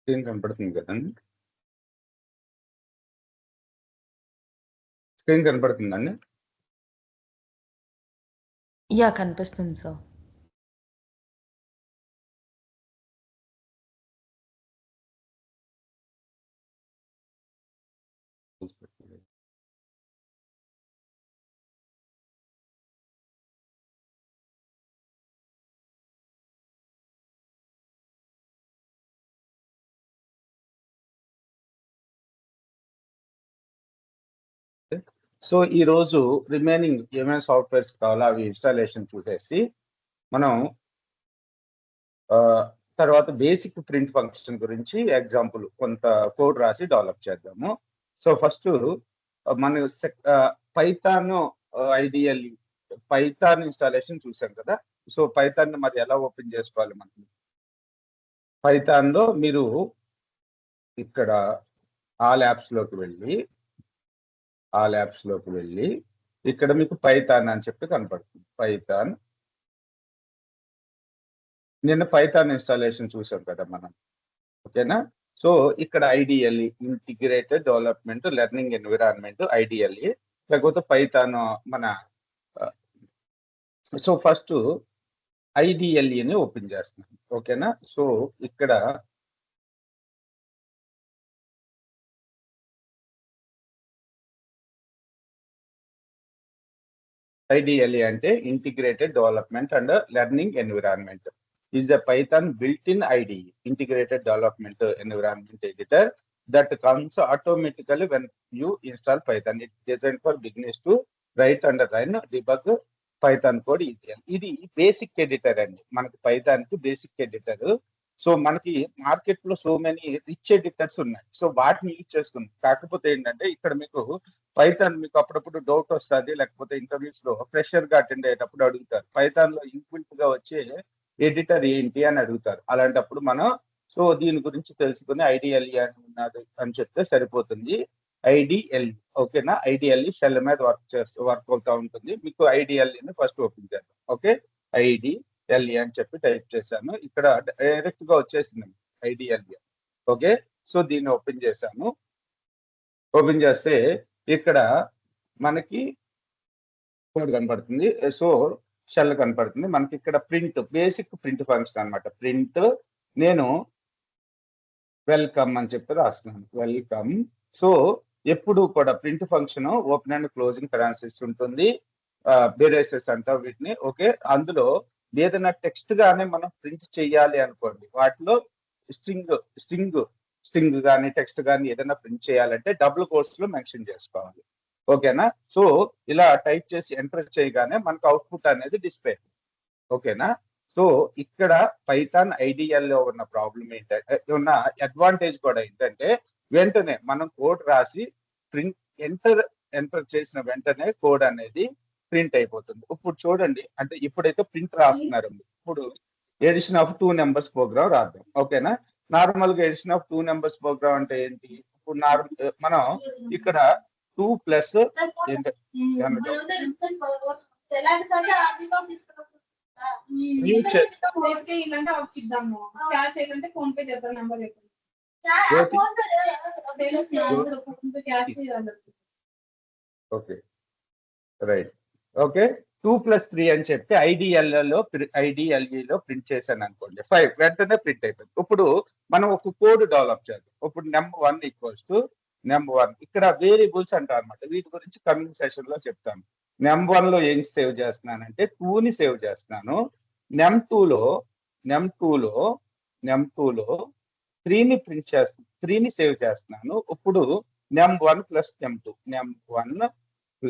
Screen కనపడుతుంది కదండి? Screen కనపడుతుందండి? Yeah! కనిపిస్తుంది సార్. సో, ఈరోజు రిమైనింగ్ ఏమేం సాఫ్ట్‌వేర్స్ కావాలో అవి ఇన్‌స్టాలేషన్ చూసేసి, మనం తర్వాత బేసిక్ ప్రింట్ ఫంక్షన్ గురించి ఎగ్జాంపుల్ కొంత కోడ్ రాసి డెవలప్ చేద్దాము. సో, ఫస్టు మన పైథాన్ ఐడియల్లీ పైథాన్ ఇన్‌స్టాలేషన్ చూసాం కదా! సో, పైథాన్‌ని మరి ఎలా ఓపెన్ చేసుకోవాలి మనం? పైథాన్‌లో మీరు ఇక్కడ ఆల్ యాప్స్‌లోకి వెళ్ళి ఇక్కడ మీకు పైథాన్ అని చెప్పి కనపడుతుంది. పైథాన్. నిన్న పైథాన్ ఇన్‌స్టాలేషన్ చూసాం కదా మనం. ఓకేనా? సో, ఇక్కడ IDLE integrated development learning environment IDLE లేకపోతే పైథాన్ మన సో, ఫస్టు ఐడిఎల్ఈని ఓపెన్ చేస్తున్నాను. ఓకేనా? సో, ఇక్కడ IDLE అంటే integrated development and learning environment. Is a Python built-in IDE, integrated development environment editor that comes automatically when you install Python. It is designed for beginners to write and run, debug Python code easily. ఇది basic editor అండి. మనకి పైథాన్‌కి basic editor. So, మనకి మార్కెట్‌లో so many rich editors ఉన్నాయి. So, వాటిని use చేసుకున్నాం. కాకపోతే ఏంటంటే ఇక్కడ మీకు పైథాన్ మీకు అప్పుడప్పుడు డౌట్ వస్తది. లేకపోతే ఇంటర్వ్యూస్‌లో ఫ్రెషర్‌గా అటెండ్ అయ్యేటప్పుడు అడుగుతారు. పైథాన్‌లో ఇన్‌బిల్ట్‌గా వచ్చే ఎడిటర్ ఏంటి అని అడుగుతారు. అలాంటప్పుడు మనం సో, దీని గురించి తెలుసుకొని ఐడిఎల్ఈ అని ఉన్నది అని చెప్తే సరిపోతుంది. ఐడిఎల్ఈ ఓకేనా? ఐడిఎల్ఈ షెల్ మీద వర్క్ అవుతా ఉంటుంది. మీకు ఐడిఎల్ఈని ఫస్ట్ ఓపెన్ చేద్దాం. ఓకే. ఐడిఎల్ఈ అని చెప్పి టైప్ చేశాను. ఇక్కడ డైరెక్ట్‌గా వచ్చేసింది ఐడిఎల్ఈ. ఓకే. సో, దీన్ని ఓపెన్ చేశాను. ఓపెన్ చేస్తే ఇక్కడ మనకి కోడ్ కనపడుతుంది. సో, షెల్ కనపడుతుంది. మనకి ఇక్కడ ప్రింట్ బేసిక్ ప్రింట్ ఫంక్షన్ అన్నమాట. ప్రింట్ నేను వెల్కమ్ అని చెప్పి రాస్తున్నాను. వెల్కమ్. సో, ఎప్పుడు కూడా print function open and closing parenthesis ఉంటుంది. బ్రేసెస్ అంటాం వీటిని. ఓకే. అందులో ఏదైనా టెక్స్ట్ గానే మనం ప్రింట్ చేయాలి అనుకోండి. వాటిలో స్ట్రింగ్ గాని, టెక్స్ట్ గాని ఏదైనా ప్రింట్ చేయాలంటే డబుల్ కోట్స్‌లో మెన్షన్ చేసుకోవాలి. ఓకేనా? సో, ఇలా టైప్ చేసి ఎంటర్ చేయగానే మనకు అవుట్‌పుట్ అనేది డిస్‌ప్లే. ఓకేనా? సో, ఇక్కడ పైథాన్ ఐడిఎల్‌లో ఉన్న ప్రాబ్లమ్ ఏంటంటే ఉన్న అడ్వాంటేజ్ కూడా ఏంటంటే వెంటనే మనం కోడ్ రాసి ప్రింట్ ఎంటర్ చేసిన వెంటనే కోడ్ అనేది ప్రింట్ అయిపోతుంది. ఇప్పుడు చూడండి అంటే ఇప్పుడైతే ప్రింట్ రాస్తున్నారు. ఇప్పుడు ఎడిషన్ ఆఫ్ 2 నంబర్స్ ప్రోగ్రామ్ రాద్దాం. ఓకేనా? నార్మల్‌గా ఎడిషన్ ఆఫ్ 2 నంబర్స్ ప్రోగ్రామ్ అంటే ఏంటి? ఇప్పుడు మనం ఇక్కడ 2 ప్లస్ ఏంటి ఓకే. రైట్. ఓకే. 2+3 అని చెప్పి ఐడిఎల్ఈలో ప్రింట్ చేశాను అనుకోండి. 5 వెంటనే ప్రింట్ అయిపోయింది. ఇప్పుడు మనం ఒక కోడ్ డెవలప్ చేద్దాం. ఇప్పుడు num1 = num1 ఇక్కడ వేరియబుల్స్ అంటాం అన్నమాట. వీటి గురించి కమింగ్ సెషన్‌లో చెప్తాను. num1లో ఏం సేవ్ చేస్తున్నానంటే 2ని సేవ్ చేస్తున్నాను. num2లో 3ని ప్రింట్ చేస్తాను. 3ని సేవ్ చేస్తున్నాను. ఇప్పుడు num1 + num2 num1 +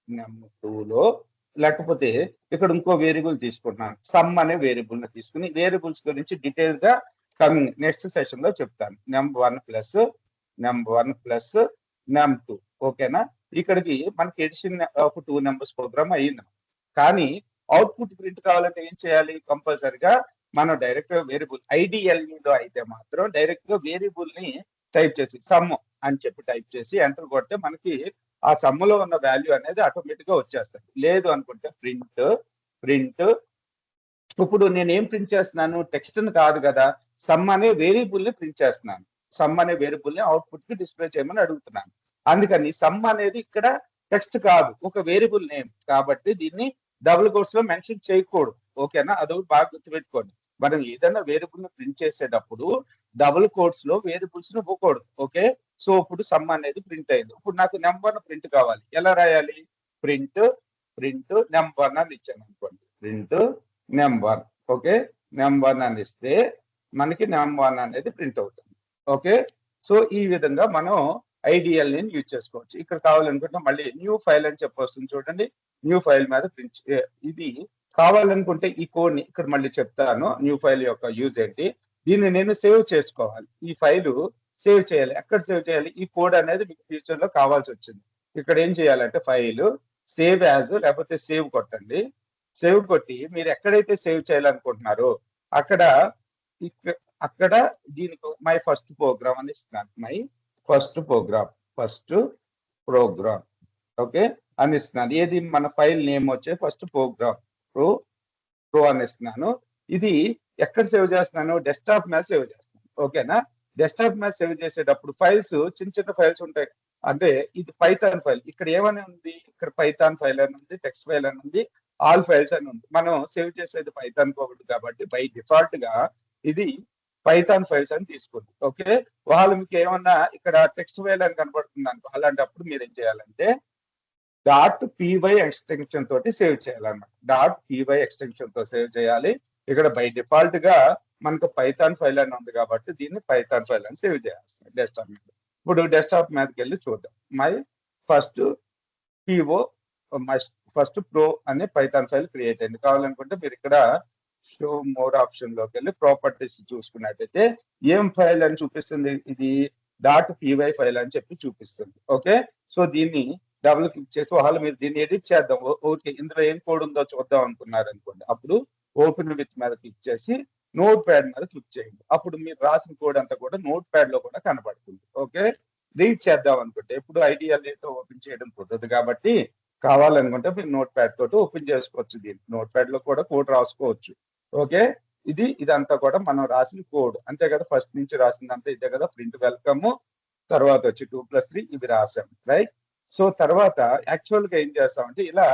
num2లో లేకపోతే ఇక్కడ ఇంకో వేరియబుల్ తీసుకుంటున్నాను. సమ్ అనే వేరియబుల్‌ని తీసుకొని వేరియబుల్స్ గురించి డీటెయిల్‌గా కమింగ్ నెక్స్ట్ సెషన్‌లో చెప్తాను. num1 + num2 ఓకేనా? ఇక్కడికి మనకి ఎడిషన్ ఆఫ్ 2 నంబర్స్ ప్రోగ్రామ్ అయింది. కానీ అవుట్‌పుట్ ప్రింట్ కావాలంటే ఏం చేయాలి? కంపల్సరీగా మనం డైరెక్ట్‌గా వేరియబుల్ ఐడిఎల్ఈలో అయితే మాత్రం డైరెక్ట్‌గా వేరియబుల్‌ని టైప్ చేసి సమ్ అని చెప్పి టైప్ చేసి ఎంటర్ కొడితే మనకి ఆ సమ్‌లో ఉన్న వాల్యూ అనేది ఆటోమేటిక్‌గా వచ్చేస్తది. లేదు అనుకుంటే ప్రింట్ ఇప్పుడు నేనేం ప్రింట్ చేస్తున్నాను? టెక్స్ట్‌ని కాదు కదా! సమ్ అనే వేరియబుల్ ని ప్రింట్ చేస్తున్నాను. సమ్ అనే వేరియబుల్ ని అవుట్పుట్ కి డిస్ప్లే చేయమని అడుగుతున్నాను. అందుకని సమ్ అనేది ఇక్కడ టెక్స్ట్ కాదు, ఒక వేరియబుల్ నేమ్ కాబట్టి దీన్ని డబుల్ కోట్స్ లో మెన్షన్ చేయకూడదు. ఓకేనా, అదొకటి బాగా గుర్తుపెట్టుకోండి. మనం ఏదైనా వేరియబుల్ ని ప్రింట్ చేసేటప్పుడు డబుల్ కోట్స్ లో వేరియబుల్స్ ని ఇవ్వకూడదు. ఓకే, సో ఇప్పుడు సమ్ అనేది ప్రింట్ అయింది. ఇప్పుడు నాకు నెంబర్ ప్రింట్ కావాలి, ఎలా రాయాలి? ప్రింట్ ప్రింట్ నెంబర్ అని ఇచ్చాను అనుకోండి, ప్రింట్ నెంబర్. ఓకే, నెంబర్ అని ఇస్తే మనకి నెంబర్ అనేది ప్రింట్ అవుతుంది. ఓకే, సో ఈ విధంగా మనం ఐడియల్ ని యూజ్ చేసుకోవచ్చు. ఇక్కడ కావాలనుకుంటే మళ్ళీ న్యూ ఫైల్ అని చెప్పొస్తుంది చూడండి, న్యూ ఫైల్ మీద ప్రింట్. ఇది కావాలనుకుంటే ఈ కోడ్ ని ఇక్కడ మళ్ళీ చెప్తాను. న్యూ ఫైల్ యొక్క యూజ్ ఏంటి, దీన్ని నేను సేవ్ చేసుకోవాలి. ఈ ఫైలు సేవ్ చేయాలి. ఎక్కడ సేవ్ చేయాలి? ఈ కోడ్ అనేది మీకు ఫ్యూచర్ లో కావాల్సి వచ్చింది. ఇక్కడ ఏం చేయాలంటే ఫైల్ సేవ్ యాజ్ లేకపోతే సేవ్ కొట్టండి. సేవ్ కొట్టి మీరు ఎక్కడైతే సేవ్ చేయాలనుకుంటున్నారో అక్కడ అక్కడ దీనికి మై ఫస్ట్ ప్రోగ్రామ్ అని ఇస్తున్నాను. మై ఫస్ట్ ప్రోగ్రామ్ ఓకే అని ఇస్తున్నాను. ఏది మన ఫైల్ నేమ్ వచ్చే ఫస్ట్ ప్రోగ్రామ్ ప్రో అని ఇస్తున్నాను. ఇది ఎక్కడ సేవ్ చేస్తున్నాను? డెస్క్టాప్ మీద సేవ్ చేస్తున్నాను. ఓకేనా, డెస్క్టాప్ మీద సేవ్ చేసేటప్పుడు ఫైల్స్ చిన్న చిన్న ఫైల్స్ ఉంటాయి. అంటే ఇది పైథాన్ ఫైల్, ఇక్కడ ఏమని ఉంది? ఇక్కడ పైథాన్ ఫైల్ అని ఉంది, టెక్స్ట్ ఫైల్ అని ఉంది, ఆల్ ఫైల్స్ అని ఉంది. మనం సేవ్ చేసేది పైథాన్ కోడ్ కాబట్టి బై డిఫాల్ట్ గా ఇది పైథాన్ ఫైల్స్ అని తీసుకుంది. ఓకే, వాళ్ళు మీకు ఏమన్నా ఇక్కడ టెక్స్ట్ ఫైల్ అని కనబడుతుంది అనుకో, అలాంటప్పుడు మీరు ఏం చేయాలంటే .py ఎక్స్టెన్షన్ తోటి సేవ్ చేయాలన్నమాట. .py ఎక్స్టెన్షన్ తో సేవ్ చేయాలి. ఇక్కడ బై డిఫాల్ట్ గా మనకు పైథాన్ ఫైల్ అని ఉంది కాబట్టి దీన్ని పైథాన్ ఫైల్ అని సేవ్ చేయాల్సింది డెస్క్టాప్ మీద. ఇప్పుడు డెస్క్టాప్ మీదకి వెళ్ళి చూద్దాం. మై ఫస్ట్ ప్రో అనే పైథాన్ ఫైల్ క్రియేట్ అయింది. కావాలనుకుంటే మీరు ఇక్కడ షో మోర్ ఆప్షన్ లోకి వెళ్ళి ప్రాపర్టీస్ చూసుకున్నట్టయితే ఏం ఫైల్ అని చూపిస్తుంది? ఇది .py ఫైల్ అని చెప్పి చూపిస్తుంది. ఓకే, సో దీన్ని డబుల్ క్లిక్ చేసి వాళ్ళు మీరు దీన్ని ఎడిట్ చేద్దాం, ఓకే ఇందులో ఏం కోడ్ ఉందో చూద్దాం అనుకున్నారు అనుకోండి, అప్పుడు ఓపెన్ విత్ మీద క్లిక్ చేసి నోట్ ప్యాడ్ మీద క్లిక్ చేయండి. అప్పుడు మీరు రాసిన కోడ్ అంతా కూడా నోట్ ప్యాడ్ లో కూడా కనబడుతుంది. ఓకే, రీడ్ చేద్దాం అనుకుంటే ఇప్పుడు ఐడియాతో ఓపెన్ చేయడం కుదరదు కాబట్టి కావాలనుకుంటే మీరు నోట్ ప్యాడ్ తోటి ఓపెన్ చేసుకోవచ్చు. దీన్ని నోట్ ప్యాడ్ లో కూడా కోడ్ రాసుకోవచ్చు. ఓకే, ఇదంతా కూడా మనం రాసిన కోడ్ అంతే కదా, ఫస్ట్ నుంచి రాసిందంతా ఇదే కదా. ప్రింట్ వెల్కమ్, తర్వాత వచ్చి 2+3 ఇవి రాసాం, రైట్. సో తర్వాత యాక్చువల్ గా ఏం చేస్తామంటే ఇలా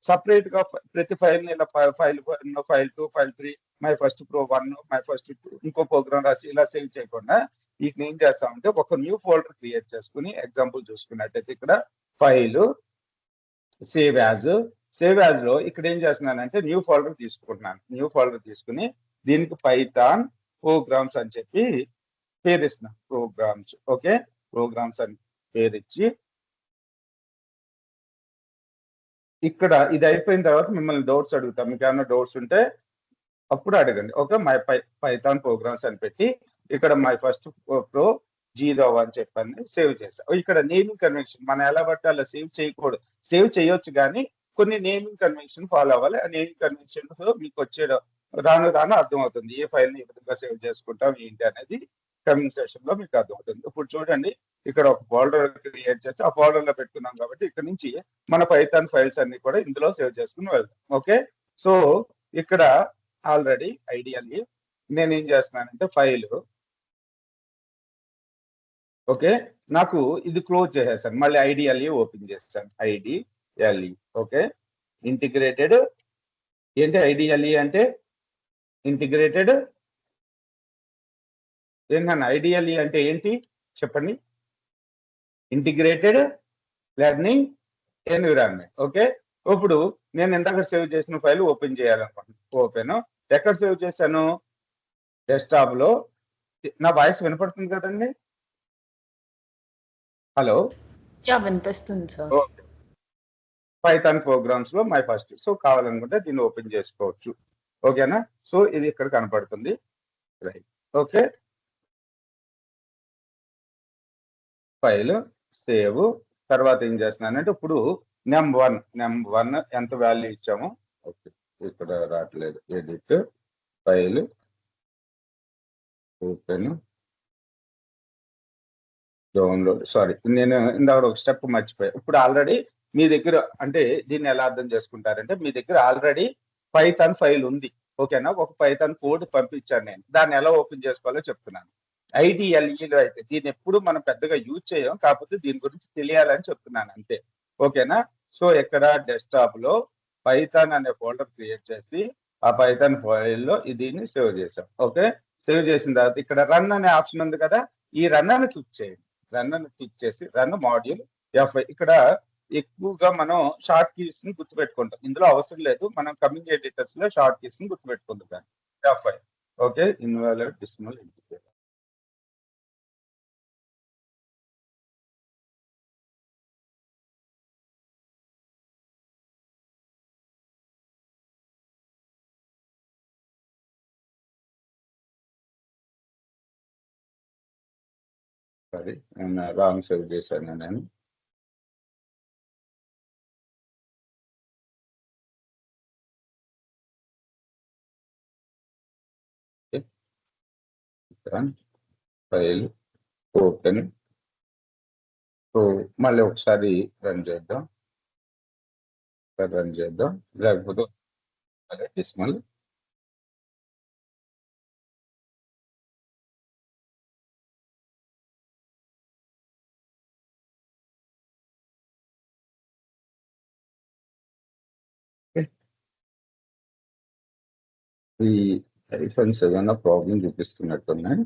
సపరేట్ గా ప్రతి ఫైల్ ని ఇలా file 1, file 2, file 3, my first pro 1, my first 2 ఇంకో ప్రోగ్రామ్ రాసి ఇలా సేవ్ చేయకుండా వీటిని ఏం చేస్తామంటే ఒక న్యూ ఫోల్డర్ క్రియేట్ చేసుకుని, ఎగ్జాంపుల్ చూసుకున్నట్టయితే ఇక్కడ ఫైల్ సేవ్ యాజ్ లో ఇక్కడ ఏం చేస్తున్నానంటే న్యూ ఫోల్డర్ తీసుకుంటున్నాను. న్యూ ఫోల్డర్ తీసుకుని దీనికి పైథాన్ ప్రోగ్రామ్స్ అని చెప్పి పేరు ఇస్తున్నాను. ప్రోగ్రామ్స్, ఓకే, ప్రోగ్రామ్స్ అని పేరు ఇచ్చి ఇక్కడ ఇది అయిపోయిన తర్వాత మిమ్మల్ని డౌట్స్ అడుగుతాం. మీకు ఏమైనా డౌట్స్ ఉంటే అప్పుడు అడగండి. ఓకే, మై పైథాన్ ప్రోగ్రామ్స్ అని పెట్టి ఇక్కడ మై ఫస్ట్ ప్రో 0 అని చెప్పని సేవ్ చేసాం. ఇక్కడ నేమింగ్ కన్వెన్షన్ మనం ఎలా పడితే అలా సేవ్ చేయకూడదు. సేవ్ చేయొచ్చు కానీ కొన్ని నేమింగ్ కన్వెన్షన్ ఫాలో అవ్వాలి. ఆ నేమింగ్ కన్వెన్షన్ మీకు వచ్చే రాను అర్థమవుతుంది ఏ ఫైల్ ని ఏ విధంగా సేవ్ చేసుకుంటాం ఏంటి అనేది కమింగ్ సెషన్ లో మీకు అర్థమవుతుంది. ఇప్పుడు చూడండి, ఇక్కడ ఒక ఫోల్డర్ క్రియేట్ చేసి ఆ ఫోల్డర్ లో పెట్టుకున్నాం కాబట్టి ఇక్కడ నుంచి మన పైథాన్ ఫైల్స్ అన్ని కూడా ఇందులో సేవ్ చేసుకుని వెళ్దాం. ఓకే, సో ఇక్కడ ఆల్రెడీ ఐడియల్లీ నేను ఏం చేస్తున్నానంటే ఫైల్, ఓకే, నాకు ఇది క్లోజ్ చేసేసాను. మళ్ళీ ఐడియల్లీ ఓపెన్ చేస్తాను. ఐడియల్లీ, ఓకే, ఇంటిగ్రేటెడ్ ఏంటి ఐడియల్లీ అంటే? ఇంటిగ్రేటెడ్ ఏంటన్నా ఐడియల్లీ అంటే ఏంటి చెప్పండి? Integrated learning environment. ఓకే, ఇప్పుడు నేను ఇందాక సేవ్ చేసిన ఫైల్ ఓపెన్ చేయాలనుకుంటున్నాను. ఓపెన్ ఎక్కడ సేవ్ చేశాను? డెస్క్టాప్ లో. నా వాయిస్ వినపడుతుంది కదండి? హలో, వినిపిస్తుంది సార్. ఓకే, పైథాన్ ప్రోగ్రామ్స్ లో మై ఫస్ట్. సో కావాలనుకుంటే దీన్ని ఓపెన్ చేసుకోవచ్చు. ఓకేనా, సో ఇది ఇక్కడ కనపడుతుంది, రైట్. ఓకే, ఫైల్ సేవ్ తర్వాత ఏం చేస్తున్నానంటే ఇప్పుడు నెంబర్ 1 ఎంత వాల్యూ ఇచ్చాము? ఓకే, ఇక్కడ రావట్లేదు. Edit file open download. Sorry, నేను ఇందాక ఒక స్టెప్ మర్చిపోయా. ఇప్పుడు ఆల్రెడీ మీ దగ్గర అంటే దీన్ని ఎలా అర్థం చేసుకుంటారంటే మీ దగ్గర ఆల్రెడీ పైథాన్ ఫైల్ ఉంది. ఓకేనా? ఒక పైథాన్ కోడ్ పంపించాను నేను. దాన్ని ఎలా ఓపెన్ చేసుకోవాలో చెప్తున్నాను. ఐడిఎల్ఈలో అయితే దీన్ని ఎప్పుడు మనం పెద్దగా యూజ్ చేయం. కాకపోతే దీని గురించి తెలియాలని చెప్తున్నాను అంతే. ఓకేనా? సో ఇక్కడ డెస్క్‌టాప్‌లో పైథాన్ అనే ఫోల్డర్ క్రియేట్ చేసి ఆ పైథాన్ ఫైల్‌లో దీన్ని సేవ్ చేసాం. ఓకే. సేవ్ చేసిన తర్వాత ఇక్కడ రన్ అనే ఆప్షన్ ఉంది కదా! ఈ రన్ అని క్లిక్ చేయండి. రన్ అని క్లిక్ చేసి రన్ మాడ్యూల్ ఎఫ్ఐ ఇక్కడ ఎక్కువగా మనం షార్ట్ కీస్ ని గుర్తుపెట్టుకుంటాం. ఇందులో అవసరం లేదు. మనం కమింగ్ ఎడిటర్స్ లో షార్ట్ కీస్ ని గుర్తుపెట్టుకుంటాం. ఎఫ్ఐ okay. Invalid decimal integer. Sorry నేను రాంగ్ సేవ్ చేశాను నేను. File open. సో మళ్ళీ ఒకసారి రన్ చేద్దాం. లేకపోతే అదే డెసిమల్. ఈ ఐఫోన్స్ ఏదైనా ప్రాబ్లం చూపిస్తున్నట్టున్నాయి.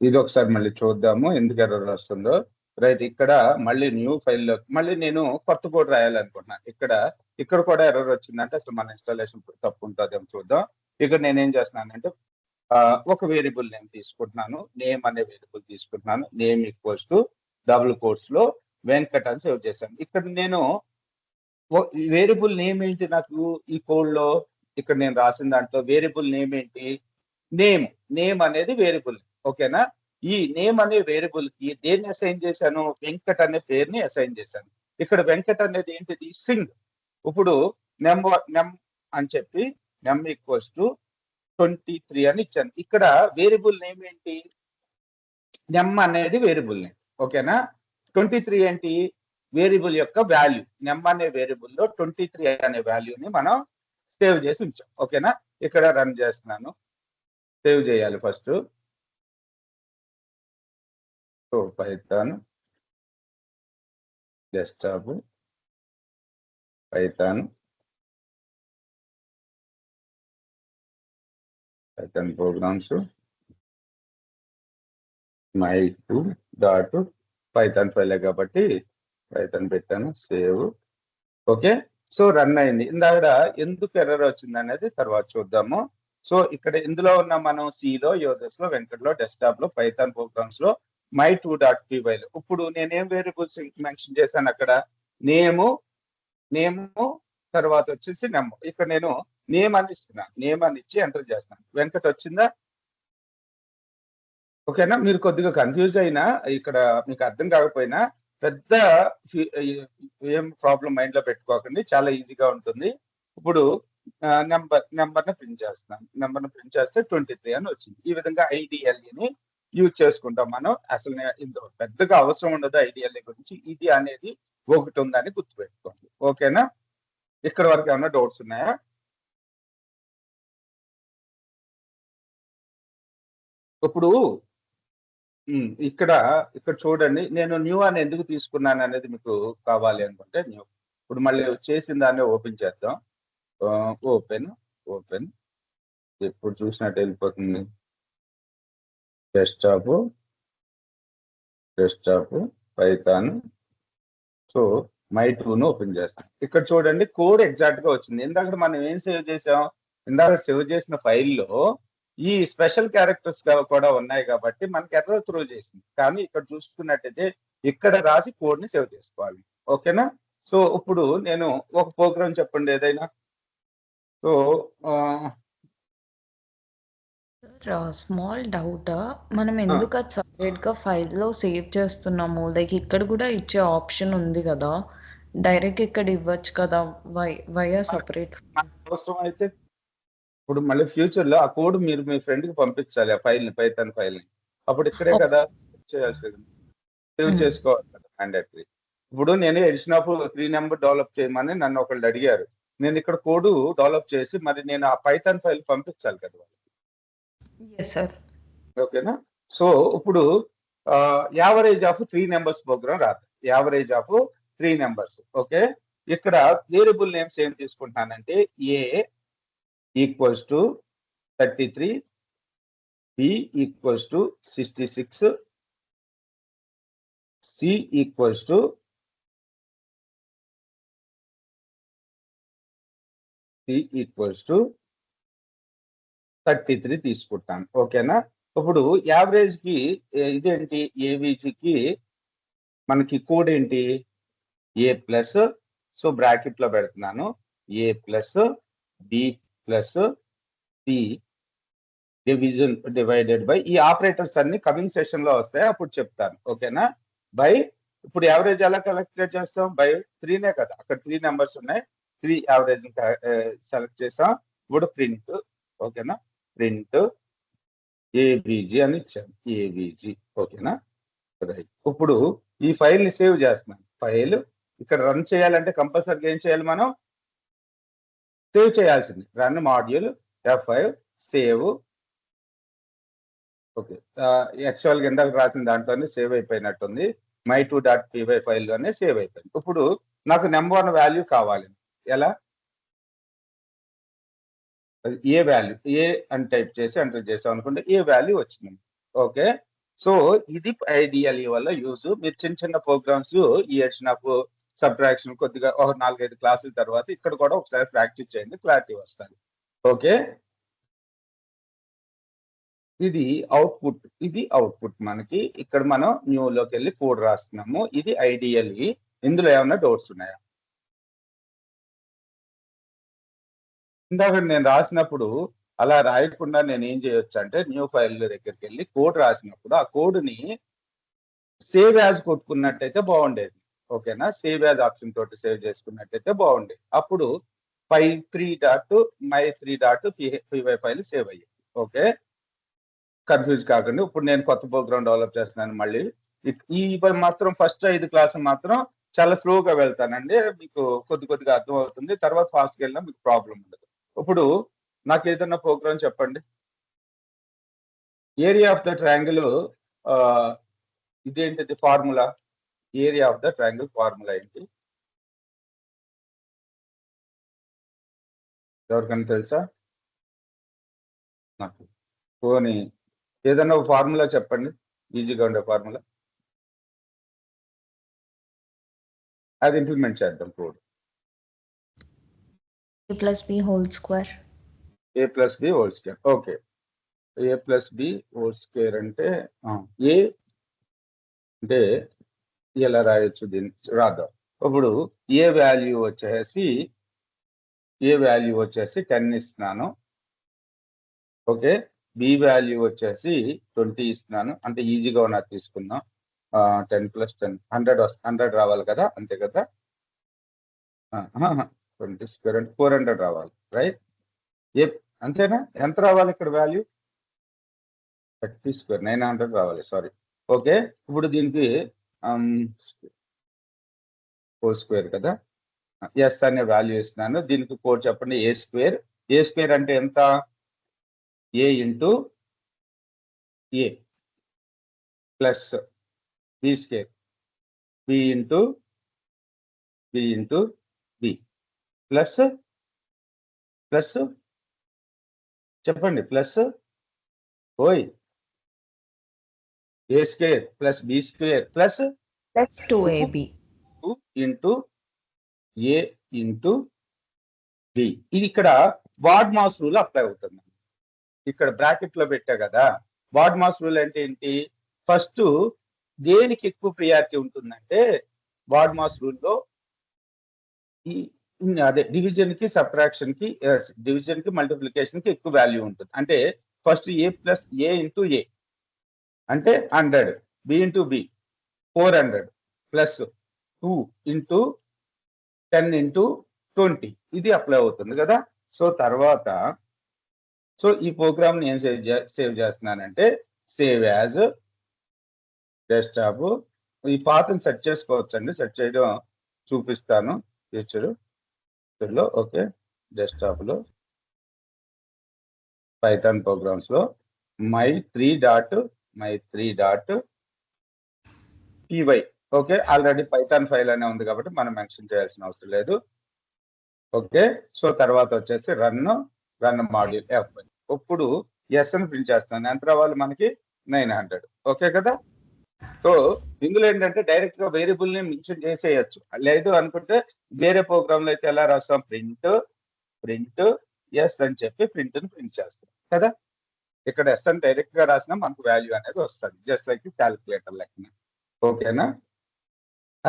ఇది ఒకసారి మళ్ళీ చూద్దాము ఎందుకు ఎర్రర్ వస్తుందో. రైట్ ఇక్కడ మళ్ళీ న్యూ ఫైల్‌లో మళ్ళీ నేను కొత్త కోడ్ రాయాలనుకుంటున్నాను. ఇక్కడ కూడా ఎర్రర్ వచ్చిందంటే అసలు మన ఇన్‌స్టాలేషన్ తప్పు ఉంటదేమో చూద్దాం. ఇక్కడ నేనేం చేస్తున్నానంటే ఒక వేరియబుల్ నేమ్ తీసుకుంటున్నాను. నేమ్ అనే వేరియబుల్ తీసుకుంటున్నాను. నేమ్ ఈక్వల్స్ టు డబుల్ కోట్స్‌లో వెంకట్ అని సేవ్ చేశాను. ఇక్కడ నేను వేరియబుల్ నేమ్ ఏంటి నాకు ఈ కోడ్‌లో ఇక్కడ నేను రాసిన దాంట్లో వేరియబుల్ నేమ్ ఏంటి? నేమ్ అనేది వేరియబుల్. ఓకేనా? ఈ నేమ్ అనే వేరియబుల్ కి దేన్ని అసైన్ చేశాను? వెంకట్ అనే పేరుని అసైన్ చేశాను. ఇక్కడ వెంకట్ అనేది ఏంటిది? స్ట్రింగ్. ఇప్పుడు నెమ్ అని చెప్పి నెమ్ ఈక్వల్స్ టు 23 అని ఇచ్చాను. ఇక్కడ వేరియబుల్ నేమ్ ఏంటి? నెమ్ అనేది వేరియబుల్ నేమ్. ఓకేనా? 23 ఏంటి? వేరియబుల్ యొక్క వాల్యూ. నెమ్ అనే వేరియబుల్ లో 23 అనే వాల్యూని మనం సేవ్ చేసి ఉంచాం. ఓకేనా? ఇక్కడ రన్ చేస్తున్నాను. సేవ్ చేయాలి first. So Python desktop Python programs my2 dot Python ఫైలే కాబట్టి పైథాన్ పెట్టాను. సేవ్. ఓకే. సో రన్ అయింది. ఇందాక ఎందుకు ఎర్రర్ వచ్చింది అనేది తర్వాత చూద్దాము. సో ఇక్కడ ఇందులో ఉన్న మనం సిలో యూజర్స్ లో వెంకట్లో డెస్క్టాప్ లో పైథాన్ ప్రోగ్రామ్స్ లో my2.py లో ఇప్పుడు నేనేం వేరియబుల్స్ మెన్షన్ చేశాను అక్కడ నేమ్ తర్వాత వచ్చేసి నెమ్. ఇక్కడ నేను నేమ్ అని ఇస్తున్నాను. నేమ్ అని ఇచ్చి ఎంటర్ చేస్తాను. వెంకట్ వచ్చిందా? ఓకేనా? మీరు కొద్దిగా కన్ఫ్యూజ్ అయినా ఇక్కడ మీకు అర్థం కాకపోయినా పెద్ద ఏం ప్రాబ్లం మైండ్ లో పెట్టుకోకండి. చాలా ఈజీగా ఉంటుంది. ఇప్పుడు నెంబర్ని ప్రింట్ చేస్తున్నాను. నెంబర్ని ప్రింట్ చేస్తే 23 అని వచ్చింది. ఈ విధంగా ఐడిఎల్ఈని యూజ్ చేసుకుంటాం మనం. అసలు ఇందులో పెద్దగా అవసరం ఉండదు ఐడిఎల్ఈ గురించి. ఇది అనేది ఒకటి ఉందని గుర్తుపెట్టుకోండి. ఓకేనా? ఇక్కడ వరకు ఏమైనా డౌట్స్ ఉన్నాయా? ఇప్పుడు ఇక్కడ చూడండి. నేను న్యూ అని ఎందుకు తీసుకున్నాను అనేది మీకు కావాలి అనుకుంటే న్యూ. ఇప్పుడు మళ్ళీ చేసిన దాన్ని ఓపెన్ చేద్దాం. ఓపెన్ ఇప్పుడు చూసినట్టు వెళ్ళిపోతుంది. Desktop Python. సో my2ను ఓపెన్ చేస్తాం. ఇక్కడ చూడండి కోడ్ ఎగ్జాక్ట్ గా వచ్చింది. ఇందాక మనం ఏం సేవ్ చేసాం? ఇందాక సేవ్ చేసిన ఫైల్లో ఈ స్పెషల్ క్యారెక్టర్స్ కూడా ఉన్నాయి కాబట్టి మనకి ఎర్రర్ త్రో చేసింది. కానీ ఇక్కడ చూసుకున్నట్టయితే ఇక్కడ రాసి కోడ్ ని సేవ్ చేసుకోవాలి. ఓకేనా? సో ఇప్పుడు నేను ఒక ప్రోగ్రామ్ చెప్పండి ఏదైనా. So small doubt. మనం ఎందుకు అది సపరేట్ గా ఫైల్లో సేవ్ చేస్తున్నాము? లైక్ ఇక్కడ కూడా ఇచ్చే ఆప్షన్ ఉంది కదా, డైరెక్ట్ ఇక్కడ ఇవ్వచ్చు కదా, వై సపరేట్? అవసరం అయితే ఇప్పుడు మళ్ళీ ఫ్యూచర్ లో ఆ కోడ్ మీరు మీ ఫ్రెండ్ కి పంపించాలి. ఆ ఫైల్ ని పైథాన్ ఫైల్ ని. అప్పుడు ఇక్కడే కదా చేయాల్సింది. సేవ్ చేసుకోవాలి కదా మ్యాండేటరీ. ఇప్పుడు నేను ఎడిషన్ ఆఫ్ 3 నెంబర్ డెవలప్ చేయమని నన్ను ఒకళ్ళు అడిగారు. నేను ఇక్కడ కోడ్ డెవలప్ చేసి మరి నేను ఆ పైథాన్ ఫైల్ పంపించాలి కదా ఎస్ సార్. ఓకేనా. సో ఇప్పుడు యావరేజ్ ఆఫ్ 3 నెంబర్స్ ప్రోగ్రామ్ రాదు. Average of 3 numbers. ఓకే, ఇక్కడ వేరియబుల్ నేమ్స్ ఏం తీసుకుంటున్నానంటే A equals to 33, B equals to 66, C equals to 33 తీసుకుంటాను. ఓకేనా. ఇప్పుడు యావరేజ్ కి ఇదేంటి, ఏవిజికి మనకి కోడ్ ఏంటి, ఏ ప్లస్, సో బ్రాకెట్ లో పెడుతున్నాను, A plus B plus C division divided by, ఈ ఆపరేటర్స్ అన్ని కమింగ్ సెషన్ లో వస్తాయి, అప్పుడు చెప్తాను. ఓకేనా. బై, ఇప్పుడు యావరేజ్ ఎలా క్యాలిక్యులేట్ చేస్తాం, బై 3నే కదా, అక్కడ 3 నెంబర్స్ ఉన్నాయి, 3 యావరేజ్ సెలెక్ట్ చేసాం. ఇప్పుడు ప్రింట్, ఓకేనా, ప్రింట్ ఏబిజి అని ఇచ్చాను, ఏబిజి. ఓకేనా, రైట్. ఇప్పుడు ఈ ఫైల్ ని సేవ్ చేస్తున్నాను. ఫైల్ ఇక్కడ రన్ చేయాలంటే కంపల్సరీగా ఏం చేయాలి, మనం సేవ్ చేయాల్సింది. Run module F5 save. Okay, actual గా ఇందాక రాసిన దాంట్లోనే సేవ్ అయిపోయినట్టుంది, my2.py ఫైల్ లోనే సేవ్ అయిపోయింది. ఇప్పుడు నాకు నెంబర్ 1 వాల్యూ కావాలి. ఎలా, ఏ వాల్యూ, ఏ అని టైప్ చేసి ఎంటర్ చేసాం అనుకుంటే ఏ వాల్యూ వచ్చింది. ఓకే, సో ఇది ఐడియల్ఈ వల్ల యూజ్. మీరు చిన్న చిన్న ప్రోగ్రామ్స్ ఈ ఎడిషన్ ఆఫ్ సబ్ట్రాక్షన్ కొద్దిగా ఒక 4-5 క్లాసుల తర్వాత ఇక్కడ కూడా ఒకసారి ప్రాక్టీస్ చేయండి, క్లారిటీ వస్తుంది. ఓకే, ఇది అవుట్పుట్, ఇది అవుట్పుట్ మనకి. ఇక్కడ మనం న్యూలోకి వెళ్ళి కోడ్ రాస్తున్నాము. ఇది ఐడియల్ఈ. ఇందులో ఏమైనా డౌట్స్ ఉన్నాయా? ఇందాక నేను రాసినప్పుడు అలా రాయకుండా నేను ఏం చేయొచ్చు అంటే న్యూ ఫైల్ దగ్గరికి వెళ్ళి కోడ్ రాసినప్పుడు ఆ కోడ్ని సేవ్ యాజ్ కొట్టుకున్నట్టయితే బాగుండేది. ఓకేనా, సేవ్ యాజ్ ఆప్షన్ తోటి సేవ్ చేసుకున్నట్టయితే బాగుండేది. అప్పుడు my3.py ఫైల్ సేవ్ అయ్యింది. ఓకే, కన్ఫ్యూజ్ కాకండి. ఇప్పుడు నేను కొత్త ప్రోగ్రామ్ డెవలప్ చేస్తున్నాను. మళ్ళీ ఈ మాత్రం ఫస్ట్ 5 క్లాసులు మాత్రం చాలా స్లోగా వెళ్తానండి, మీకు కొద్దిగా అర్థం అవుతుంది. తర్వాత ఫాస్ట్గా వెళ్ళినా మీకు ప్రాబ్లం ఉండదు. ఇప్పుడు నాకు ఏదైనా ప్రోగ్రామ్ చెప్పండి. ఏరియా ఆఫ్ ద ట్రయాంగిల్, ఇదేంటిది formula, area of the triangle formula ఏంటి, ఎవరికైనా తెలుసా? నాకు పోనీ ఏదైనా ఫార్ములా చెప్పండి, ఈజీగా ఉండే ఫార్ములా, అది ఇంప్లిమెంట్ చేద్దాం code. a plus b whole square. A plus B whole square. Okay, A plus B whole square అంటే ఏ అంటే ఇలా రాయొచ్చు, దీన్ని రాద్దాం. ఇప్పుడు ఏ వాల్యూ వచ్చేసి 10 ఇస్తున్నాను. ఓకే, బి వాల్యూ వచ్చేసి 20 ఇస్తున్నాను. అంటే ఈజీగా ఉన్నది తీసుకుందాం. 10 + 10 100 రావాలి కదా, అంతే కదా. 20 స్క్వేర్ అంటే 400 రావాలి, రైట్. అంతేనా, ఎంత రావాలి ఇక్కడ వాల్యూ, 30 స్క్వేర్ 900 రావాలి, సారీ. ఓకే, ఇప్పుడు దీనికి హోల్ స్క్వేర్ కదా, ఎస్ అనే వాల్యూ ఇస్తున్నాను. దీనికి కోడ్ చెప్పండి, ఏ స్క్వేర్. ఏ స్క్వేర్ అంటే ఎంత, A into A plus B square, B into B plus చెప్పండి, ప్లస్ ఓయ్, A square plus B square plus 2ab into A into B. ఇది ఇక్కడ వార్డ్ మాస్ రూల్ అప్లై అవుతుంది. ఇక్కడ బ్రాకెట్ లో పెట్టా కదా, వార్డ్ మాస్ రూల్ అంటే ఏంటి, ఫస్ట్ దేనికి ఎక్కువ ప్రియారిటీ ఉంటుందంటే వార్డ్ మాస్ రూల్లో అదే డివిజన్ కి సబ్ట్రాక్షన్ కి, డివిజన్ కి మల్టిప్లికేషన్ కి ఎక్కువ వాల్యూ ఉంటుంది. అంటే first A plus A into A అంటే 100, B into B 400 plus 2 into 10 into 20, ఇది అప్లై అవుతుంది కదా. సో తర్వాత ఈ ప్రోగ్రామ్ ని ఏం సేవ్ చేస్తున్నానంటే సేవ్ యాజ్ డెస్క్టాప్ ఈ పాత్ని సెట్ చేసుకోవచ్చండి. సెట్ చేయడం చూపిస్తాను ఫ్యూచర్లో. ఓకే, డెస్క్టాప్లో పైథాన్ ప్రోగ్రామ్స్లో my3.py. Okay, already Python file అనే ఉంది కాబట్టి మనం మెన్షన్ చేయాల్సిన అవసరం లేదు. ఓకే, సో తర్వాత వచ్చేసి రన్ మాడ్యూల్ F. ఇప్పుడు ఎస్ అని ప్రింట్ చేస్తాను. ఎంత రావాలి మనకి 900. ఓకే కదా. సో ఇందులో ఏంటంటే డైరెక్ట్ గా వేరియబుల్ ని మెన్షన్ చేసేయచ్చు. లేదు అనుకుంటే వేరే ప్రోగ్రామ్ లో అయితే ఎలా రాస్తాం, ప్రింట్ ఎస్ అని చెప్పి ప్రింట్ ని ప్రింట్ చేస్తాం కదా. ఇక్కడ ఎస్ అని డైరెక్ట్ గా రాసినా మనకు వాల్యూ అనేది వస్తుంది, జస్ట్ లైక్ క్యాలిక్యులేటర్ లెక్కన. ఓకేనా,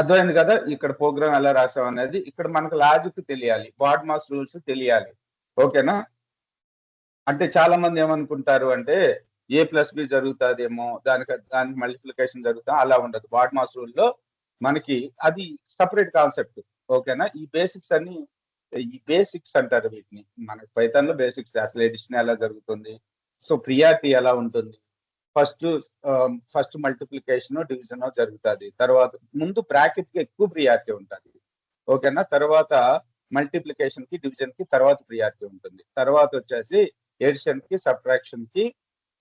అర్థమైంది కదా. ఇక్కడ ప్రోగ్రామ్ ఎలా రాసాం అనేది, ఇక్కడ మనకు లాజిక్ తెలియాలి, బాడ్మాస్ రూల్స్ తెలియాలి. ఓకేనా, అంటే చాలా మంది ఏమనుకుంటారు అంటే A+B జరుగుతుందేమో, దానికి మల్టిప్లికేషన్ జరుగుతా, అలా ఉండదు. బాడ్మాస్ రూల్ లో మనకి అది సపరేట్ కాన్సెప్ట్. ఓకేనా, ఈ బేసిక్స్ అన్ని, ఈ బేసిక్స్ అంటారు వీటిని. మనకి పైథాన్ లో బేసిక్స్, అసలు ఎడిషన్ ఎలా జరుగుతుంది, సో ప్రియారిటీ ఎలా ఉంటుంది, ఫస్ట్ మల్టిప్లికేషన్ డివిజన్ జరుగుతుంది, తర్వాత ముందు బ్రాకెట్ కి ఎక్కువ ప్రియారిటీ ఉంటుంది. ఓకేనా, తర్వాత మల్టిప్లికేషన్ కి డివిజన్ కి తర్వాత ప్రియారిటీ ఉంటుంది, తర్వాత వచ్చేసి ఎడిషన్ కి సబ్ట్రాక్షన్ కి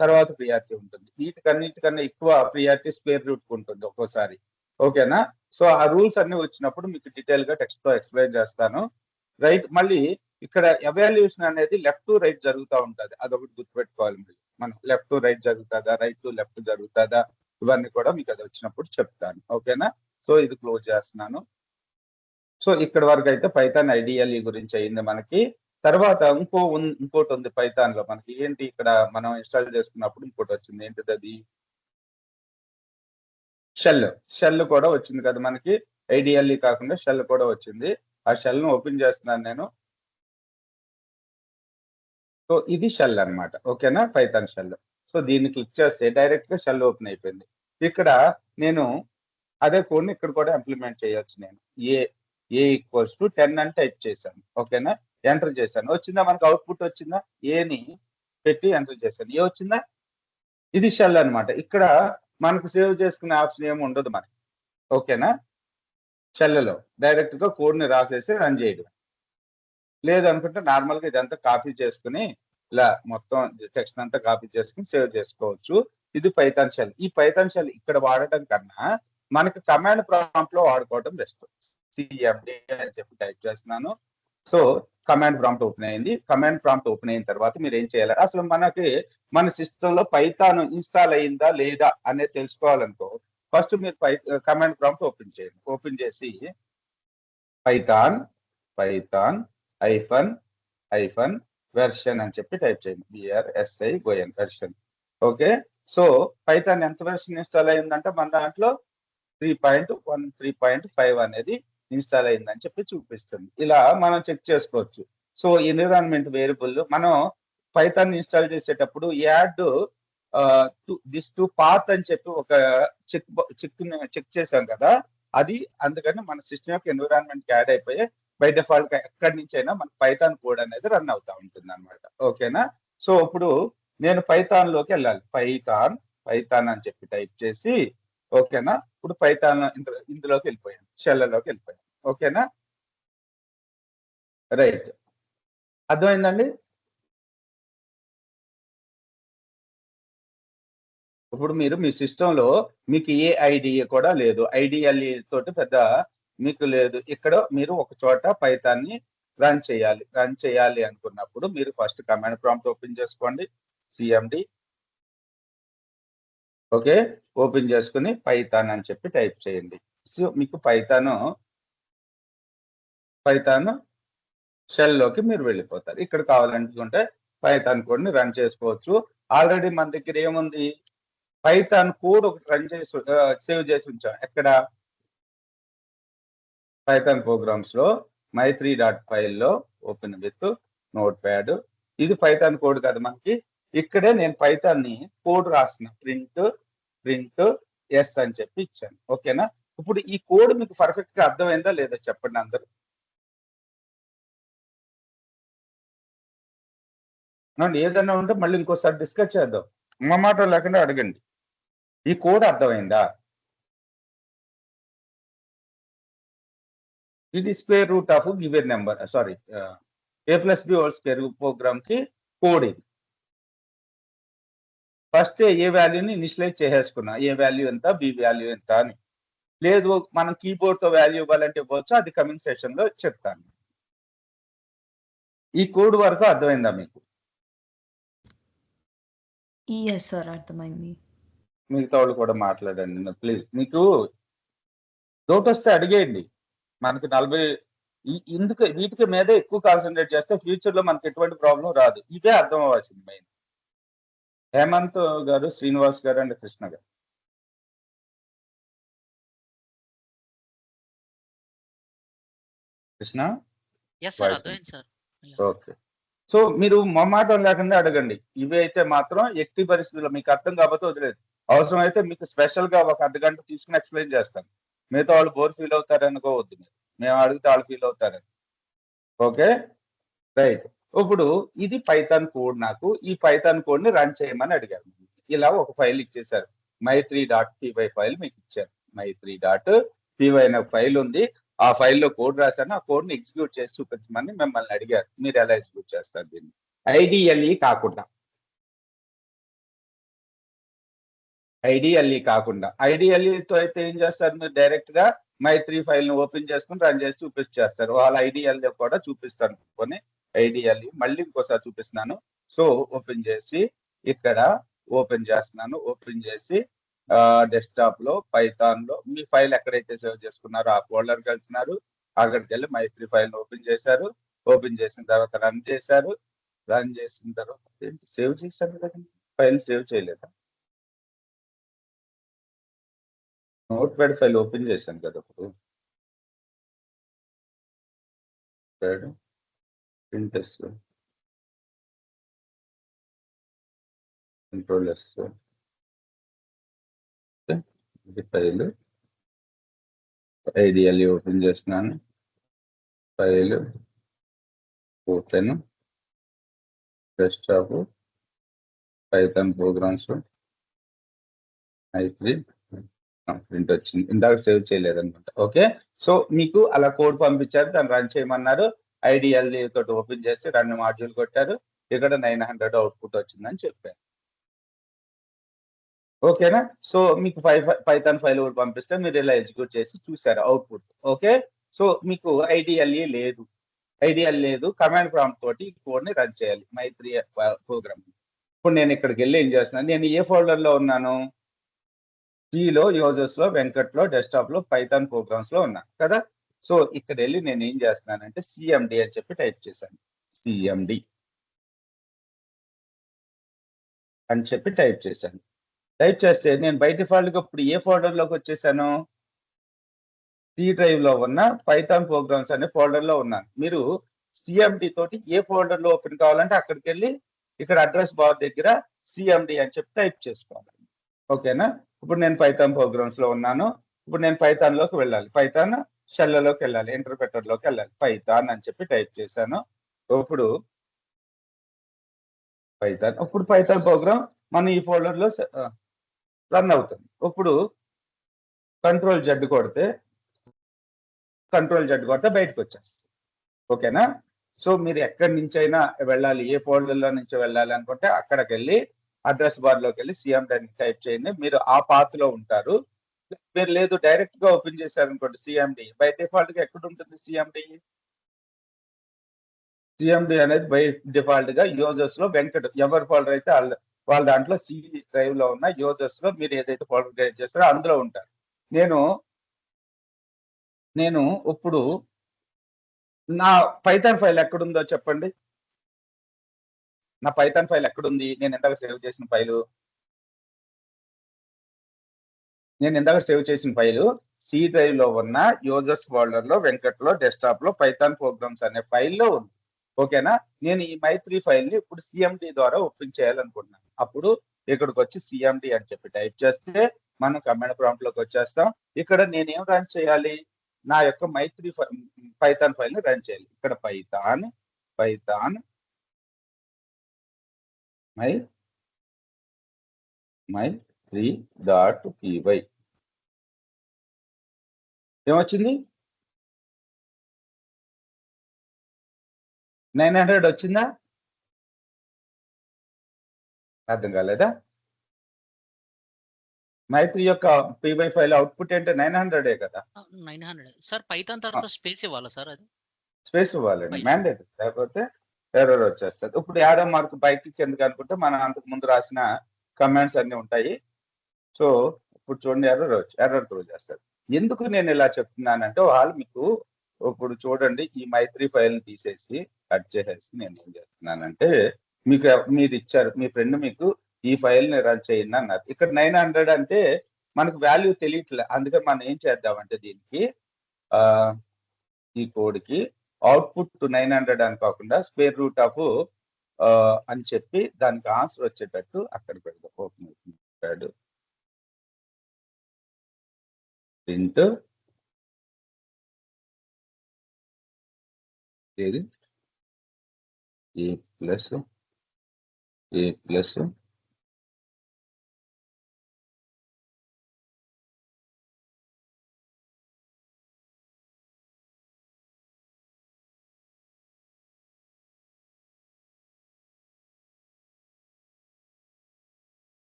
తర్వాత ప్రియారిటీ ఉంటుంది. వీటికన్నిటికన్నా ఎక్కువ ప్రియారిటీ స్క్వేర్ రూట్ కు ఉంటుంది ఒక్కోసారి. ఓకేనా, సో ఆ రూల్స్ అన్ని వచ్చినప్పుడు మీకు డీటెయిల్ గా టెక్స్ట్ తో ఎక్స్ప్లెయిన్ చేస్తాను. రైట్, మళ్ళీ ఇక్కడ ఎవాల్యుయేషన్ అనేది లెఫ్ట్ టు రైట్ జరుగుతూ ఉంటుంది, అదొకటి గుర్తుపెట్టుకోవాలి. మనం లెఫ్ట్ టు రైట్ జరుగుతుందా, రైట్ టు లెఫ్ట్ జరుగుతుందా, ఇవన్నీ కూడా మీకు అది వచ్చినప్పుడు చెప్తాను. ఓకేనా, సో ఇది క్లోజ్ చేస్తున్నాను. సో ఇక్కడ వరకు అయితే పైథాన్ ఐడిఎల్ఈ గురించి అయింది మనకి. తర్వాత ఇంకోటి ఉంది పైథాన్ లో మనకి. ఏంటి, ఇక్కడ మనం ఇన్స్టాల్ చేసుకున్నప్పుడు ఇంకోటి వచ్చింది, ఏంటిది అది, షెల్ కూడా వచ్చింది కదా మనకి. ఐడిఎల్ఈ కాకుండా షెల్ కూడా వచ్చింది. ఆ షెల్ ను ఓపెన్ చేస్తున్నాను నేను. సో ఇది షెల్ అన్నమాట. ఓకేనా, పైథాన్ షెల్. సో దీన్ని క్లిక్ చేస్తే డైరెక్ట్ గా షెల్ ఓపెన్ అయిపోయింది. ఇక్కడ నేను అదే కోడ్ ని ఇక్కడ కూడా ఇంప్లిమెంట్ చేయొచ్చు. నేను A=10 అని టైప్ చేశాను. ఓకేనా, ఎంటర్ చేశాను. వచ్చిందా మనకు అవుట్పుట్ వచ్చిందా, ఏని పెట్టి ఎంటర్ చేశాను, ఏ వచ్చిందా. ఇది షెల్ అన్నమాట. ఇక్కడ మనకు సేవ్ చేసుకునే ఆప్షన్ ఏమి ఉండదు మనకి. ఓకేనా, షెల్లో డైరెక్ట్ గా కోడ్ ని రాసేసి రన్ చేయడం. లేదనుకుంటే నార్మల్ గా ఇదంతా కాపీ చేసుకుని ఇలా మొత్తం టెక్స్ట్ అంతా కాపీ చేసుకుని సేవ్ చేసుకోవచ్చు. ఇది పైథాన్ షెల్. ఈ పైథాన్ షెల్ ఇక్కడ వాడటం కన్నా మనకి కమాండ్ ప్రాంప్ట్ లో వాడుకోవడం బెస్ట్. CMD అని చెప్పి టైప్ చేస్తున్నాను. సో కమాండ్ ప్రాంప్ట్ ఓపెన్ అయింది. కమాండ్ ప్రాంప్ట్ ఓపెన్ అయిన తర్వాత మీరు ఏం చేయాలి, అసలు మనకి మన సిస్టమ్ లో పైథాన్ ఇన్స్టాల్ అయిందా లేదా అనేది తెలుసుకోవాలనుకో, ఫస్ట్ మీరు కమాండ్ ప్రాంప్ట్ ఓపెన్ చేయండి. ఓపెన్ చేసి పైథాన్ -వెర్షన్ అని చెప్పి టైప్ చేయండి. VRSION version. Okay, so Python ఎంత వెర్షన్ ఇన్స్టాల్ అయిందంటే మన దాంట్లో 3.1 3.5 అనేది ఇన్స్టాల్ అయిందని చెప్పి చూపిస్తుంది. ఇలా మనం చెక్ చేసుకోవచ్చు. సో ఎన్విరాన్మెంట్ వేరియబుల్ మనం పైథాన్ ఇన్స్టాల్ చేసేటప్పుడు యాడ్ దిస్ టు పాత్ అని చెప్పి ఒక చెక్ చేసాం కదా, అది అందుకని మన సిస్టమ్ యొక్క ఎన్విరాన్మెంట్ యాడ్ అయిపోయి బై డిఫాల్ట్ గా ఎక్కడి నుంచి అయినా మన పైథాన్ కోడ్ అనేది రన్ అవుతా ఉంటుంది అనమాట. ఓకేనా, సో ఇప్పుడు నేను పైథాన్ లోకి వెళ్ళాలి. పైథాన్ అని చెప్పి టైప్ చేసి, ఓకేనా, ఇప్పుడు పైథాన్ ఇందులోకి వెళ్ళిపోయాను, షెల్లోకి వెళ్ళిపోయాను. ఓకేనా, రైట్, అర్థమైందండి. ఇప్పుడు మీరు మీ సిస్టంలో మీకు ఏ ఐడియా కూడా లేదు, ఐడిఎల్ఈ తోటి పెద్ద మీకు లేదు. ఇక్కడ మీరు ఒక చోట పైథాన్ ని రన్ చేయాలి అనుకున్నప్పుడు మీరు ఫస్ట్ కమాండ్ ప్రాంప్ట్ ఓపెన్ చేసుకోండి. CMD. ఓకే, ఓపెన్ చేసుకుని పైథాన్ అని చెప్పి టైప్ చేయండి. సో మీకు పైథాన్ షెల్లోకి మీరు వెళ్ళిపోతారు. ఇక్కడ కావాలనుకుంటే పైథాన్ కోడ్ ని రన్ చేసుకోవచ్చు. ఆల్రెడీ మన దగ్గర ఏముంది, పైథాన్ కోడ్ ఒకటి రన్ చేసి సేవ్ చేసి ఉంచాం. ఎక్కడ, పైథాన్ ప్రోగ్రామ్స్ లో my3.py లో ఓపెన్ విత్ నోట్ ప్యాడ్. ఇది పైథాన్ కోడ్ కదా మనకి. ఇక్కడే నేను పైథాన్ ని కోడ్ రాసిన, ప్రింట్ ఎస్ అని చెప్పి ఇచ్చాను. ఓకేనా, ఇప్పుడు ఈ కోడ్ మీకు పర్ఫెక్ట్ గా అర్థమైందా లేదా చెప్పండి అందరూ. ఏదన్నా ఉంటే మళ్ళీ ఇంకోసారి డిస్కస్ చేద్దాం, మా మాట లేకుండా అడగండి. ఈ కోడ్ అర్థమైందా? ఇది square root of given number, sorry a+b² program కి కోడ్ ఇది. ఫస్ట్ ఏ వాల్యూని ఇనిషియలైజ్ చేసేసుకున్నా, ఏ వాల్యూ ఎంత, బి వాల్యూ ఎంత అని. లేదు మనం కీబోర్డ్ తో వాల్యూ ఇవ్వాలంటే ఇవ్వచ్చు, అది కమింగ్ సెషన్ లో చెప్తాను. ఈ కోడ్ వరకు అర్థమైందా మీకు? ఎస్ సార్, అర్థమైంది. మిగతా వాళ్ళు కూడా మాట్లాడండి ప్లీజ్. మీకు డౌట్ వస్తే అడిగేయండి. మనకి 40 ఇందుకు వీటికి మీద ఎక్కువ కాన్సన్ట్రేట్ చేస్తే ఫ్యూచర్ లో మనకి ఎటువంటి ప్రాబ్లం రాదు. ఇదే అర్థం అవ్వాల్సింది మెయిన్. హేమంత్ గారు, శ్రీనివాస్ గారు అండ్ కృష్ణ గారు. కృష్ణ ఓకే. సో మీరు మొహమాటం లేకుండా అడగండి. ఇవి అయితే మాత్రం ఎట్టి పరిస్థితుల్లో మీకు అర్థం కాకపోతే వదిలేదు. అవసరం అయితే మీకు స్పెషల్ గా ఒక అర్ధగంట తీసుకుని ఎక్స్ప్లెయిన్ చేస్తాను. మిగతా వాళ్ళు బోర్ ఫీల్ అవుతారు అనుకోవద్దు మీరు. మేము అడిగితే వాళ్ళు ఫీల్ అవుతారని. Okay right. ఇప్పుడు ఇది పైథాన్ కోడ్. నాకు ఈ పైథాన్ కోడ్ ని రన్ చేయమని అడిగారు. ఇలా ఒక ఫైల్ ఇచ్చేసారు. my3.py ఫైల్ మీకు ఇచ్చారు. my3.py అనే ఫైల్ ఉంది. ఆ ఫైల్లో కోడ్ రాశాను. ఆ కోడ్ ని ఎగ్జిక్యూట్ చేసి చూపించమని మిమ్మల్ని అడిగారు. మీరు ఎలా ఎగ్జిక్యూట్ చేస్తారు దీన్ని? ఐడిఎల్ఈ కాకుండా ఐడిఎల్ఈతో అయితే ఏం చేస్తారు? మీరు డైరెక్ట్ గా my3 ఫైల్ ని ఓపెన్ చేసుకుని రన్ చేసి చూపిస్తారు. వాళ్ళ ఐడిఎల్ఈ కూడా చూపిస్తాను. కొన్ని ఐడిఎల్ఈ మళ్ళీ ఇంకోసారి చూపిస్తున్నాను. సో ఓపెన్ చేసి ఇక్కడ ఓపెన్ చేస్తున్నాను. ఓపెన్ చేసి డెస్క్టాప్ లో పైథాన్ లో మీ ఫైల్ ఎక్కడైతే సేవ్ చేసుకున్నారో ఆ ఫోల్డర్కి వెళ్తున్నారు. అక్కడికి వెళ్ళి my3 ఫైల్ ఓపెన్ చేశారు. ఓపెన్ చేసిన తర్వాత రన్ చేశారు. రన్ చేసిన తర్వాత ఏంటి సేవ్ చేశారు కదండి, ఫైల్ సేవ్ చేయలేదా? నోట్ ప్యాడ్ ఫైల్ ఓపెన్ చేశాను కదా ఇప్పుడు. ప్రింటెస్ కంట్రోలర్స్ ఇది ఫైల్ ఐడిఎల్ఈ ఓపెన్ చేస్తున్నాను. File open desktop Python programs i3 print వచ్చింది. ఇందాక సేవ్ చేయలేదు అనమాట. ఓకే సో మీకు అలా కోడ్ పంపించారు, దాన్ని రన్ చేయమన్నారు. ఐడిఎల్ఈ తోటి ఓపెన్ చేసి రన్ మాడ్యూల్ కొట్టారు. ఇక్కడ 900 అవుట్పుట్ వచ్చిందని చెప్పారు. ఓకేనా? సో మీకు పైథాన్ ఫైల్ కూడా పంపిస్తే మీరు ఇలా ఎగ్జిక్యూట్ చేసి చూసారు అవుట్పుట్. ఓకే సో మీకు ఐడిఎల్ఈ లేదు, కమాండ్ ప్రాంప్ట్ తోటి కోడ్ ని రన్ చేయాలి my3 ప్రోగ్రామ్. ఇప్పుడు నేను ఇక్కడికి వెళ్ళి ఏం చేస్తున్నాను? నేను ఏ ఫోల్డర్ లో ఉన్నాను? సిలో, యూజర్స్ లో, వెంకట్ లో, డెస్క్టాప్ లో, పైథాన్ ప్రోగ్రామ్స్ లో ఉన్నాను కదా. సో ఇక్కడ వెళ్ళి నేను ఏం చేస్తున్నానంటే సిఎండి అని చెప్పి టైప్ చేశాను. సిఎండి అని చెప్పి టైప్ చేశాను. టైప్ చేస్తే నేను బై డిఫాల్ట్ గా ఇప్పుడు ఏ ఫోల్డర్ లోకి వచ్చేసాను? సి డ్రైవ్ లో ఉన్న పైథాన్ ప్రోగ్రామ్స్ అనే ఫోల్డర్ లో ఉన్నాను. మీరు సిఎండి తోటి ఏ ఫోల్డర్ లో ఓపెన్ కావాలంటే అక్కడికి వెళ్ళి ఇక్కడ అడ్రస్ బార్ దగ్గర సిఎండి అని చెప్పి టైప్ చేసుకోవాలి. ఓకేనా? ఇప్పుడు నేను పైథాన్ ప్రోగ్రామ్స్ లో ఉన్నాను. ఇప్పుడు నేను పైథాన్ లోకి వెళ్ళాలి. పైథాన్ షెల్లలోకి వెళ్ళాలి, ఇంటర్ప్రెటర్ లోకి వెళ్ళాలి. పైథాన్ అని చెప్పి టైప్ చేశాను. ఇప్పుడు పైథాన్ ప్రోగ్రామ్ మన ఈ ఫోల్డర్ లో రన్ అవుతుంది. ఇప్పుడు కంట్రోల్ జెడ్ కొడితే బయటకు వచ్చేస్తుంది. ఓకేనా? సో మీరు ఎక్కడి నుంచి అయినా వెళ్ళాలి, ఏ ఫోల్డర్ లో నుంచి వెళ్ళాలి అనుకుంటే అక్కడికి వెళ్ళి అడ్రస్ బార్ లోకి వెళ్ళి సిఎండి అని టైప్ చేయండి. మీరు ఆ పాత్ లో ఉంటారు. మీరు లేదు డైరెక్ట్ గా ఓపెన్ చేశారు అనుకోండి సిఎండి, బై డిఫాల్ట్ గా ఎక్కడ ఉంటుంది సిఎండి అనేది బై డిఫాల్ట్ గా యూజర్స్ లో వెంకట్ ఎవరి ఫోల్డర్ అయితే వాళ్ళ దాంట్లో సి డ్రైవ్ లో ఉన్న యూజర్స్ లో మీరు ఏదైతే ఫోల్డర్ క్రియేట్ చేస్తారో అందులో ఉంటారు. నేను ఇప్పుడు నా పైథాన్ ఫైల్ ఎక్కడుందో చెప్పండి. నా పైథాన్ ఫైల్ ఎక్కడుంది? నేను ఇందాక సేవ్ చేసిన ఫైలు సి డ్రైవ్ లో ఉన్న యూజర్స్ ఫోల్డర్ లో వెంకట్ లో డెస్క్టాప్ లో పైథాన్ ప్రోగ్రామ్స్ అనే ఫైల్లో ఉంది. ఓకేనా? నేను ఈ my3 ఫైల్ ని ఇప్పుడు సిఎండి ద్వారా ఓపెన్ చేయాలనుకుంటున్నాను. అప్పుడు ఇక్కడికి వచ్చి సిఎండి అని చెప్పి టైప్ చేస్తే మనం కమాండ్ ప్రాంప్ట్ లోకి వచ్చేస్తాం. ఇక్కడ నేనేం రన్ చేయాలి? నా యొక్క my3 పైథాన్ ఫైల్ ని రన్ చేయాలి. ఇక్కడ పైథాన్ my3.py ఏమొచ్చింది? 900 వచ్చిందా? అర్థం కాలేదా? మైత్రి యొక్క పీ/5 ఫైల్ అవుట్‌పుట్ ఏంటి 900 కదా! 900 సార్ పైథాన్ తర్వాత స్పేస్ ఇవ్వాలా సార్ అది? స్పేస్ ఇవ్వాలండి. పైన. మ్యాండేటరీ. లేకపోతే ఎర్రర్ వచ్చేస్తది. ఇప్పుడు యారో మార్క్ పైకి కిందకి అనుకుంటే మనం అంతకు ముందు రాసిన కమాండ్స్ అన్నీ ఉంటాయి. సో, ఇప్పుడు చూడండి ఎర్రర్ త్రో చేస్తది. ఎందుకు నేను ఇలా చెప్తున్నానంటే వాళ్ళు మీకు ఇప్పుడు చూడండి ఈ మైత్రి ఫైల్‌ని తీసేసి కట్ చేసేసి నేనేం చేస్తున్నానంటే మీరిచ్చారు. మీ ఫ్రెండ్ మీకు ఈ ఫైల్‌ని రన్ చేయండి అన్నారు. ఇక్కడ 900 అంటే మనకు వాల్యూ తెలియట్లే. అందుకని మనం ఏం చేద్దామంటే దీనికి ఈ కోడ్‌కి అవుట్‌పుట్ 900 అని కాకుండా స్క్వేర్ రూట్ ఆఫ్ అని చెప్పి దానికి ఆన్సర్ వచ్చేటట్టు అక్కడ పెడదాం. ఓపెన్ అవుతుంది. ప్రింట్ ఏది ఏ ప్లస్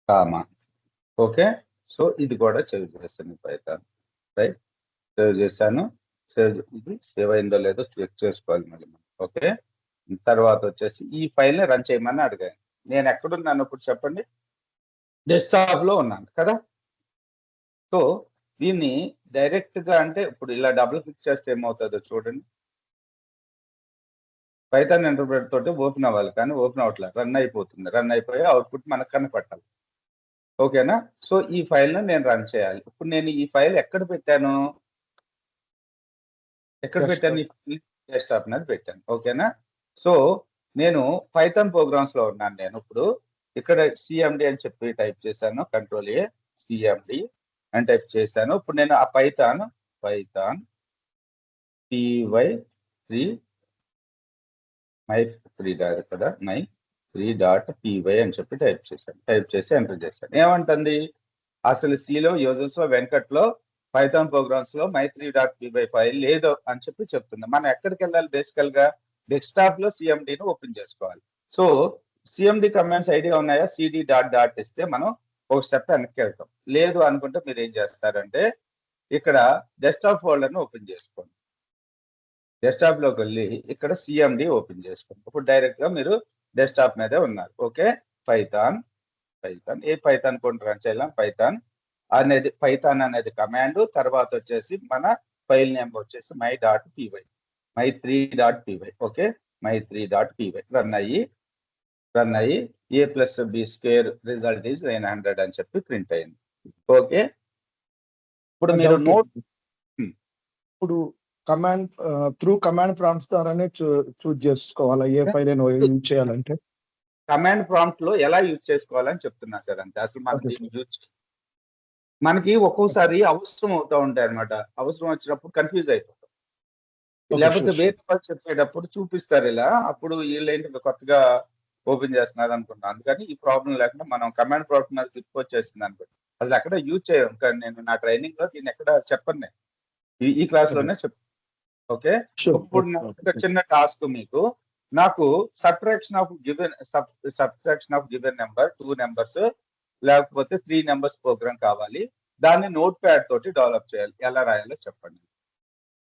కామా. ఓకే. సో ఇది కూడా సేవ్ చేస్తాను పైథాన్. రైట్. సేవ్ చేశాను. ఇది సేవ్ అయిందో లేదో చెక్ చేసుకోవాలి మళ్ళీ మనం. ఓకే. తర్వాత వచ్చేసి ఈ ఫైల్‌ని రన్ చేయమని అడిగాను. నేను ఎక్కడున్నాను ఇప్పుడు చెప్పండి? డెస్క్‌టాప్‌లో ఉన్నాను కదా! సో దీన్ని డైరెక్ట్‌గా అంటే ఇప్పుడు ఇలా డబుల్ క్లిక్ చేస్తే ఏమవుతుందో చూడండి. పైథాన్ ఇంటర్ప్రెటర్ తోటి ఓపెన్ అవ్వాలి కానీ ఓపెన్ అవ్వట్లే. రన్ అయిపోతుంది. రన్ అయిపోయి అవుట్‌పుట్ మనకు కనపట్టాలి. ఓకేనా? సో ఈ ఫైల్‌ని నేను రన్ చేయాలి. ఇప్పుడు నేను ఈ ఫైల్ ఎక్కడ పెట్టాను? డెస్క్‌టాప్ మీద పెట్టాను. ఓకేనా? సో నేను పైథాన్ ప్రోగ్రామ్స్‌లో ఉన్నాను నేను ఇప్పుడు. ఇక్కడ సీఎండీ అని చెప్పి టైప్ చేశాను. కంట్రోల్ ఏ సీఎండీ అని టైప్ చేశాను. ఇప్పుడు నేను ఆ పైథాన్ py3 మై3 కాదు కదా! my3.py అని చెప్పి టైప్ చేశాను. టైప్ చేసి ఎంటర్ చేశాను. ఏమంటుంది? అసలు సిలో యూజర్స్‌లో వెంకట్‌లో పైథాన్ ప్రోగ్రామ్స్‌లో my3.py ఫైల్ లేదు అని చెప్పి చెప్తుంది. మనం ఎక్కడికెళ్ళాలి బేసికల్‌గా? డెస్క్‌టాప్‌లో సీఎండీని ఓపెన్ చేసుకోవాలి. సో సీఎండీ కమాండ్స్ ఐడియా ఉన్నాయా? సీడీ డాట్ ఇస్తే మనం ఒక స్టెప్ వెనక్కి వెళ్తాం. లేదు అనుకుంటే మీరు ఏం చేస్తారంటే ఇక్కడ డెస్క్‌టాప్ ఫోల్డర్‌ని ఓపెన్ చేసుకోండి. డెస్క్‌టాప్‌లోకి వెళ్ళి ఇక్కడ సీఎండీ ఓపెన్ చేసుకోండి. ఇప్పుడు డైరెక్ట్‌గా మీరు డెస్క్‌టాప్ మీదే ఉన్నారు. ఓకే. పైథాన్ ఏ పైథాన్ కోడ్ రన్ చేయాలి? పైథాన్ అనేది కమాండ్. తర్వాత వచ్చేసి మన ఫైల్ నేమ్ వచ్చేసి my3.py ఓకే. my3.py రన్ అయ్యి a+b² రిజల్ట్ ఈజ్ 900 అని చెప్పి ప్రింట్ అయింది. ఓకే. ఇప్పుడు మీరు నోట్ ఇప్పుడు కమాండ్ త్రూ కమాండ్ ప్రాంప్ట్స్ ద్వారానే చూజ్ చేసుకోవాలా ఏ ఫైల్ అయినా యూజ్ చేయాలంటే? కమాండ్ ప్రాంప్ట్ లో ఎలా యూజ్ చేసుకోవాలని చెప్తున్నా సార్ అంతే. అసలు మనకి ఒక్కోసారి అవసరం అవుతా ఉంటాయి అనమాట. అవసరం వచ్చినప్పుడు కన్ఫ్యూజ్ అయిపోతాం. లేకపోతే వేరే వాళ్ళు చెప్పేటప్పుడు చూపిస్తారు ఇలా. అప్పుడు వీళ్ళేంటి కొత్తగా ఓపెన్ చేస్తున్నారు అనుకుంటాం. అందుకని ఈ ప్రాబ్లం లేకుండా మనం కమాండ్ ప్రాంప్ట్ మీద క్లిక్ వచ్చేసింది అనుకోండి. అసలు ఎక్కడ యూజ్ చేయం. కానీ నేను నా ట్రైనింగ్ లో దీన్ని ఎక్కడ చెప్పను నేను. ఈ క్లాస్ లోనే చెప్తాను. ఓకే. ఇప్పుడు నాకు చిన్న టాస్క్ మీకు. నాకు subtraction of given number 2 numbers లేకపోతే 3 నెంబర్స్ ప్రోగ్రామ్ కావాలి. దాన్ని నోట్ ప్యాడ్ తోటి డెవలప్ చేయాలి. ఎలా రాయాలో చెప్పండి.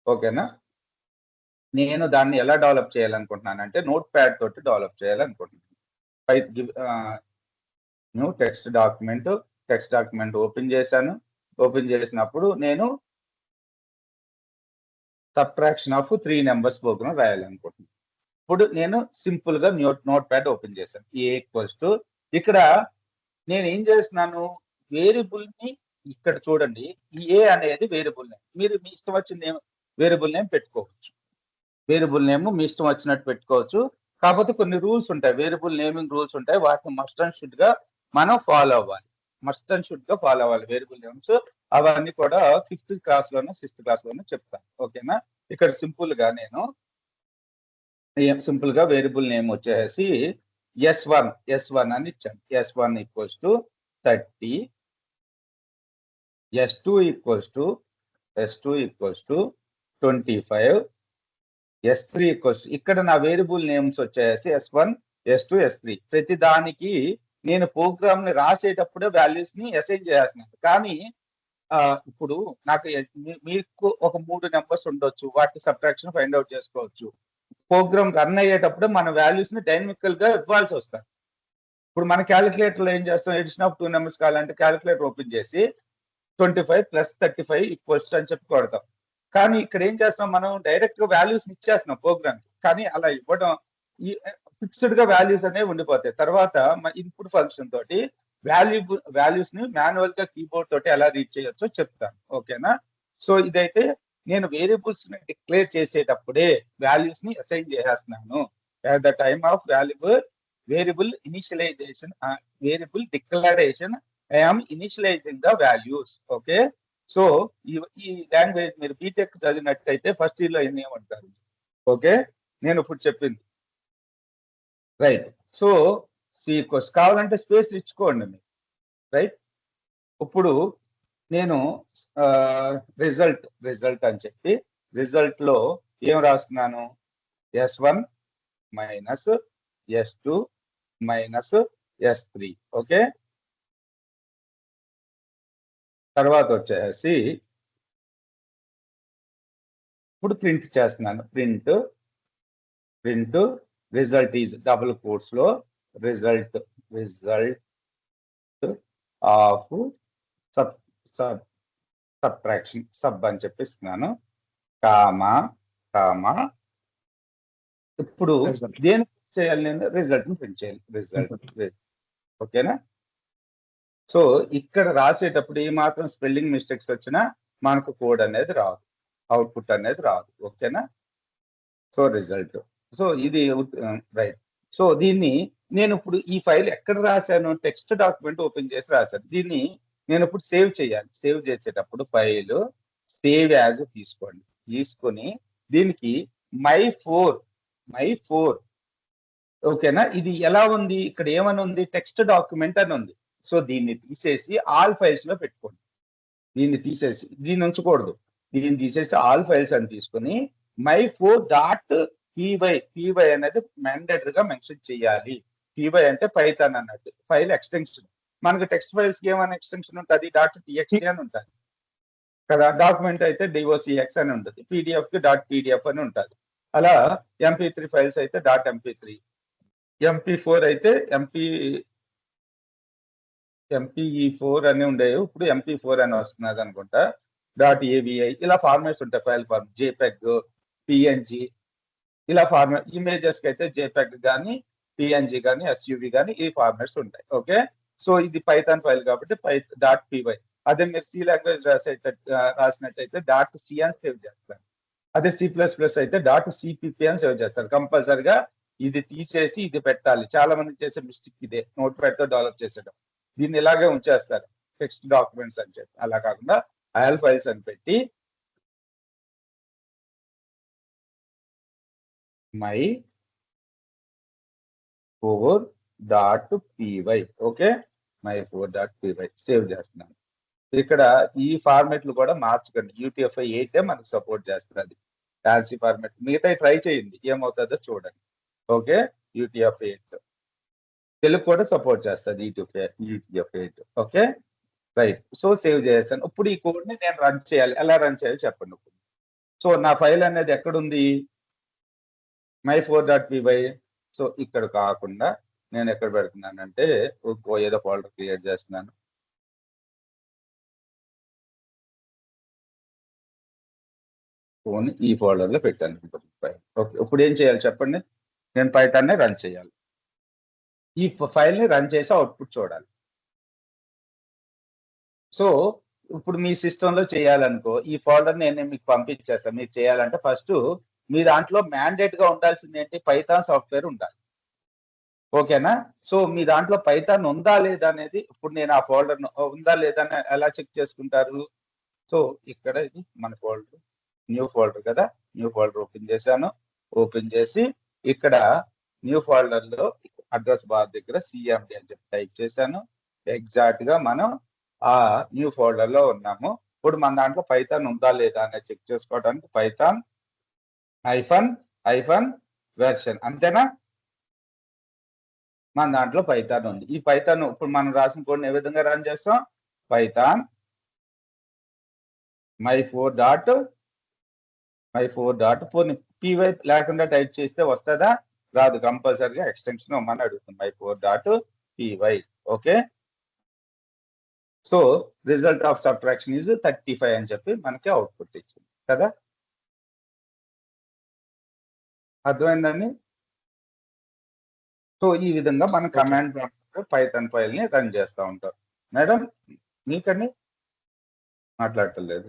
ఓకేనా? నేను దాన్ని ఎలా డెవలప్ చేయాలనుకుంటున్నానంటే నోట్ ప్యాడ్ తోటి డెవలప్ చేయాలనుకుంటున్నాను. న్యూ టెక్స్ట్ డాక్యుమెంట్ ఓపెన్ చేశాను. ఓపెన్ చేసినప్పుడు నేను సబ్ట్రాక్షన్ ఆఫ్ 3 నెంబర్స్ ప్రోగ్రామ్ రాయాలనుకుంటున్నాను. ఇప్పుడు నేను సింపుల్ గా నోట్ ప్యాడ్ ఓపెన్ చేశాను. ఇక్కడ నేను ఏం చేస్తున్నాను? వేరియబుల్ ని ఇక్కడ చూడండి. ఈ ఏ అనేది వేరియబుల్ నేమ్. మీరు మీ ఇష్టం వచ్చిన వేరియబుల్ నేమ్ పెట్టుకోవచ్చు. వేరియబుల్ నేమ్ మీ ఇష్టం వచ్చినట్టు పెట్టుకోవచ్చు. కాకపోతే కొన్ని రూల్స్ ఉంటాయి. వేరియబుల్ నేమింగ్ రూల్స్ ఉంటాయి. వాటిని మస్ట్ అండ్ షుడ్ గా మనం ఫాలో అవ్వాలి. వేరియబుల్ నేమ్స్ అవన్నీ కూడా 5th క్లాస్లోనే 6th క్లాస్లోనే చెప్తాను. ఓకేనా? ఇక్కడ సింపుల్ గా వేరియబుల్ నేమ్ వచ్చేసి S1 అని ఇచ్చాను. S1 = 30, S2 = S2 equals to 25, S3 equals ఇక్కడ నా వేరియబుల్ నేమ్స్ వచ్చేసి S1, S2, S3. ప్రతి దానికి నేను ప్రోగ్రామ్ ని రాసేటప్పుడే వాల్యూస్ ని అసైన్ చేస్తున్నాను. కానీ ఇప్పుడు నాకు మీకు ఒక 3 నెంబర్స్ ఉండొచ్చు, వాటి సబ్ట్రాక్షన్ ఫైండ్ అవుట్ చేసుకోవచ్చు. ప్రోగ్రామ్ రన్ అయ్యేటప్పుడు మన వాల్యూస్ ని డైనమికల్ గా ఇవ్వాల్సి వస్తుంది. ఇప్పుడు మన క్యాలిక్యులేటర్ లో ఏం చేస్తాం, ఎడిషన్ ఆఫ్ 2 నెంబర్స్ కావాలంటే క్యాలిక్యులేటర్ ఓపెన్ చేసి 25 + 35 ఈక్వల్స్ అని చెప్పి కొడతాం. కానీ ఇక్కడ ఏం చేస్తాం, మనం డైరెక్ట్ గా వాల్యూస్ ఇచ్చేస్తున్నాం ప్రోగ్రామ్. కానీ అలా ఇవ్వడం ఈ ఫిక్స్డ్ గా వాల్యూస్ అనేవి ఉండిపోతాయి. తర్వాత ఇన్పుట్ ఫంక్షన్ తోటి వాల్యూస్ ని మాన్యువల్ గా కీబోర్డ్ తోటి ఎలా రీడ్ చేయొచ్చో చెప్తాను. ఓకేనా? సో ఇదైతే నేను వేరియబుల్స్ ని డిక్లేర్ చేసేటప్పుడే వాల్యూస్ ని అసైన్ చేసేస్తున్నాను. At the time of variable initialization, variable declaration, I am initializing the values. Okay, so ఈ లాంగ్వేజ్ మీరు బీటెక్ చదివినట్టయితే ఫస్ట్ ఇయర్ లో ఏమంటారు? ఓకే, నేను ఇప్పుడు చెప్పింది రైట్. సో సి కావాలంటే స్పేస్ ఇచ్చుకోండి మీరు. రైట్, ఇప్పుడు నేను రిజల్ట్ అని చెప్పి రిజల్ట్ లో ఏం రాస్తున్నాను, S1 - S2 - S3. ఓకే, తర్వాత వచ్చేసి ఇప్పుడు ప్రింట్ చేస్తున్నాను. Print result is double quotes లో రిజల్ట్ ఆఫ్ సబ్ట్రాక్షన్ సబ్ అని చెప్పిస్తున్నాను. కామా ఇప్పుడు దేని చేయాలి, నేను రిజల్ట్ ని ప్రింట్ చేయాలి. రిజల్ట్ ఓకేనా? సో ఇక్కడ రాసేటప్పుడు ఏ మాత్రం స్పెల్లింగ్ మిస్టేక్స్ వచ్చినా మనకు కోడ్ అనేది రాదు, అవుట్పుట్ అనేది రాదు. ఓకేనా? సో రిజల్ట్, సో ఇది రైట్. సో దీన్ని నేను ఇప్పుడు ఈ ఫైల్ ఎక్కడ రాశాను, టెక్స్ట్ డాక్యుమెంట్ ఓపెన్ చేసి రాశాను. దీన్ని నేను ఇప్పుడు సేవ్ చేయాలి. సేవ్ చేసేటప్పుడు ఫైల్ సేవ్ యాజ్ తీసుకోండి. తీసుకొని దీనికి మై ఫోర్ ఓకేనా? ఇది ఎలా ఉంది, ఇక్కడ ఏమని ఉంది, టెక్స్ట్ డాక్యుమెంట్ అని ఉంది. సో దీన్ని తీసేసి ఆల్ ఫైల్స్ లో పెట్టుకోండి. దీన్ని తీసేసి దీన్ని ఉంచకూడదు, దీన్ని తీసేసి ఆల్ ఫైల్స్ అని తీసుకొని my4.py అనేది మ్యాండేటరీ గా మెన్షన్ చేయాలి. py అంటే పైథాన్ అన్నట్టు ఫైల్ ఎక్స్టెన్షన్. మనకి టెక్స్ట్ ఫైల్స్ కి ఏమైనా ఎక్స్టెన్షన్ ఉంటుంది, .txt అని ఉంటుంది కదా. డాక్యుమెంట్ అయితే docx అని ఉంటుంది, pdf కి .pdf అని ఉంటుంది. అలా MP3 ఫైల్స్ అయితే .mp3, MP4 అయితే MP4 అని ఉండేవి, ఇప్పుడు MP4 అని వస్తున్నది అనుకుంటా. .avi ఇలా ఫార్మాట్స్ ఉంటాయి. ఫైల్ ఫార్మ్ JPEG, PNG ఇలా ఫార్మాట్. ఇమేజెస్ కి అయితే JPEG కానీ PNG కానీ SUV కానీ ఈ ఫార్మాట్స్ ఉంటాయి. ఓకే, సో ఇది పైథాన్ ఫైల్ కాబట్టి .py. అదే మీరు C లాంగ్వేజ్ రాసినట్టయితే .c అని సేవ్ చేస్తారు. అదే C++ అయితే .cpp అని సేవ్ చేస్తారు. కంపల్సరిగా ఇది తీసేసి ఇది పెట్టాలి. చాలా మంది చేసే మిస్టేక్ ఇదే, నోట్ ప్యాడ్ తో డెవలప్ చేసేయడం. దీన్ని ఇలాగే ఉంచేస్తారు టెక్స్ట్ డాక్యుమెంట్స్ అని చెప్పి. అలా కాకుండా ఆల్ ఫైల్స్ అని పెట్టి my4.py. ఓకే, my4.py సేవ్ చేస్తున్నాను. ఇక్కడ ఈ ఫార్మెట్లు కూడా మార్చకండి. UTF-8 అయితే మనకు సపోర్ట్ చేస్తుంది. ఫ్యాన్సీ ఫార్మెట్ మిగతా ట్రై చేయండి, ఏమవుతుందో చూడండి. ఓకే, UTF-8 తెలుగు కూడా సపోర్ట్ చేస్తుంది, UTF-8. Okay right. So save చేస్తాను. ఇప్పుడు ఈ కోడ్ ని నేను రన్ చేయాలి. ఎలా రన్ చేయాలి చెప్పండి. సో నా ఫైల్ అనేది ఎక్కడుంది, my4.py. సో ఇక్కడ కాకుండా నేను ఎక్కడ పెడుతున్నానంటే ఏదో ఫోల్డర్ క్రియేట్ చేస్తున్నాను. ఫోన్ ఈ ఫోల్డర్ లో పెట్టాను. ఓకే, ఇప్పుడు ఏం చేయాలి చెప్పండి, నేను పైథాన్ రన్ చేయాలి. ఈ ఫైల్ ని రన్ చేసి అవుట్పుట్ చూడాలి. సో ఇప్పుడు మీ సిస్టమ్ లో చేయాలనుకో, ఈ ఫోల్డర్ నేను మీకు పంపించేస్తాను. మీరు చేయాలంటే ఫస్ట్ మీ దాంట్లో మ్యాండేట్ గా ఉండాల్సింది ఏంటి, పైథాన్ సాఫ్ట్వేర్ ఉండాలి. ఓకేనా? సో మీ దాంట్లో పైథాన్ ఉందా లేదా అనేది ఇప్పుడు నేను ఆ ఫోల్డర్ ఉందా లేదా ఎలా చెక్ చేసుకుంటారు. సో ఇక్కడ ఇది మన ఫోల్డర్, న్యూ ఫోల్డర్ కదా, న్యూ ఫోల్డర్ ఓపెన్ చేశాను. ఓపెన్ చేసి ఇక్కడ న్యూ ఫోల్డర్ లో అడ్రస్ బార్ దగ్గర CMD అని చెప్పి టైప్ చేశాను. ఎగ్జాక్ట్ గా మనం ఆ న్యూ ఫోల్డర్ లో ఉన్నాము. ఇప్పుడు మన దాంట్లో పైథాన్ ఉందా లేదా అనేది చెక్ చేసుకోవడానికి పైథాన్ హైఫన్ వెర్షన్ అంతేనా. మన దాంట్లో పైథాన్ ఉంది. ఈ పైథాన్ ఇప్పుడు మనం రాసిన కోడ్ని ఏ విధంగా రన్ చేస్తాం, పైథాన్ my4 పోనీ py లేకుండా టైప్ చేస్తే వస్తుందా, రాదు. కంపల్సరీగా ఎక్స్టెన్షన్ ఇవ్వమని అడుగుతుంది my4.py. Okay, so result of subtraction is 35 అని చెప్పి మనకి అవుట్పుట్ ఇచ్చింది కదా. అర్థమైందండి. సో ఈ విధంగా మనం కమాండ్ పైథాన్ ఫైల్ ని రన్ చేస్తూ ఉంటాం. మేడం మీకండి మాట్లాడటలేదు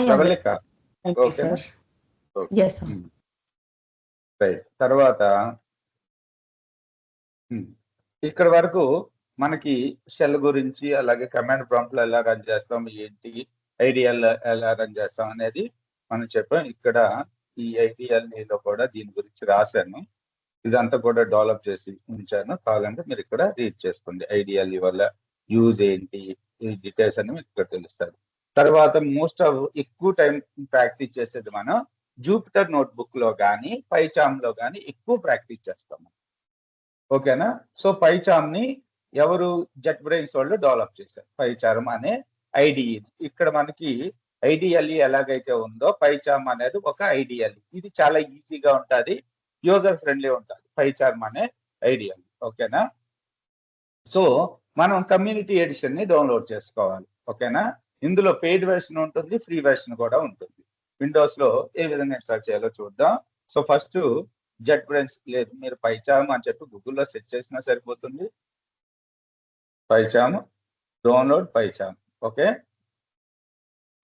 ప్రబలిక. ఓకేనా, రైట్. తర్వాత ఇక్కడ వరకు మనకి షెల్ గురించి, అలాగే కమాండ్ ప్రాంప్ట్ లో ఎలా రన్ చేస్తాం, ఏంటి ఐడియల్ ఎలా రన్ చేస్తాం అనేది మనం చెప్పాం. ఇక్కడ ఈ ఐడియల్ కూడా దీని గురించి రాశాను. ఇదంతా కూడా డెవలప్ చేసి ఉంచాను. కావాలంటే మీరు ఇక్కడ రీడ్ చేసుకోండి. ఐడియల్ వల్ల యూజ్ ఏంటి, ఈ డీటెయిల్స్ అన్ని మీకు ఇక్కడ తెలుస్తుంది. తర్వాత మోస్ట్ ఆఫ్ ఎక్కువ టైం ప్రాక్టీస్ చేసేది మనం జూపిటర్ నోట్బుక్ లో కానీ పైచామ్ లో కానీ ఎక్కువ ప్రాక్టీస్ చేస్తాం. ఓకేనా. సో పైచామ్ ని ఎవరు జెట్ బ్రెయిన్స్ వాళ్ళు డెవలప్ చేశారు. పైచామ్ అనే ఐడిఈ. ఇక్కడ మనకి ఐడిఎల్ఈ ఎలాగైతే ఉందో పైచామ్ అనేది ఒక ఐడిఎల్ఈ. ఇది చాలా ఈజీగా ఉంటుంది, యూజర్ ఫ్రెండ్లీ ఉంటుంది పైచామ్ అనే ఐడిఎల్ఈ. ఓకేనా. సో మనం కమ్యూనిటీ ఎడిషన్ ని డౌన్లోడ్ చేసుకోవాలి. ఓకేనా. ఇందులో పెయిడ్ వెర్షన్ ఉంటుంది, ఫ్రీ వెర్షన్ కూడా ఉంటుంది. విండోస్ లో ఏ విధంగా ఇన్స్టాల్ చేయాలో చూద్దాం. సో ఫస్ట్ జెట్ బ్రెయిన్స్ లేదు, మీరు పైచామ్ అని చెప్పి గూగుల్లో సెర్చ్ చేసినా సరిపోతుంది. పైచామ్ డౌన్లోడ్ పైచామ్. ఓకే,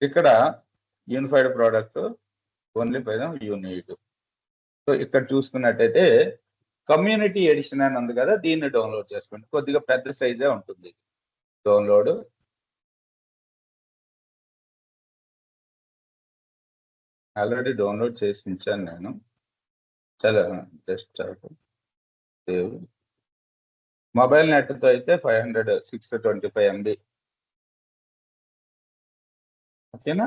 ఇక్కడ unified product only Python unit. So ఇక్కడ చూసుకున్నట్టయితే కమ్యూనిటీ ఎడిషన్ అని ఉంది కదా, దీన్ని డౌన్లోడ్ చేసుకోండి. కొద్దిగా పెద్ద సైజే ఉంటుంది. డౌన్లోడ్ ఆల్రెడీ డౌన్లోడ్ చేసి ఉంచాను నేను. చాలా డెస్క్టాప్ సేవ్. మొబైల్ నెట్తో అయితే 625 MB. ఓకేనా.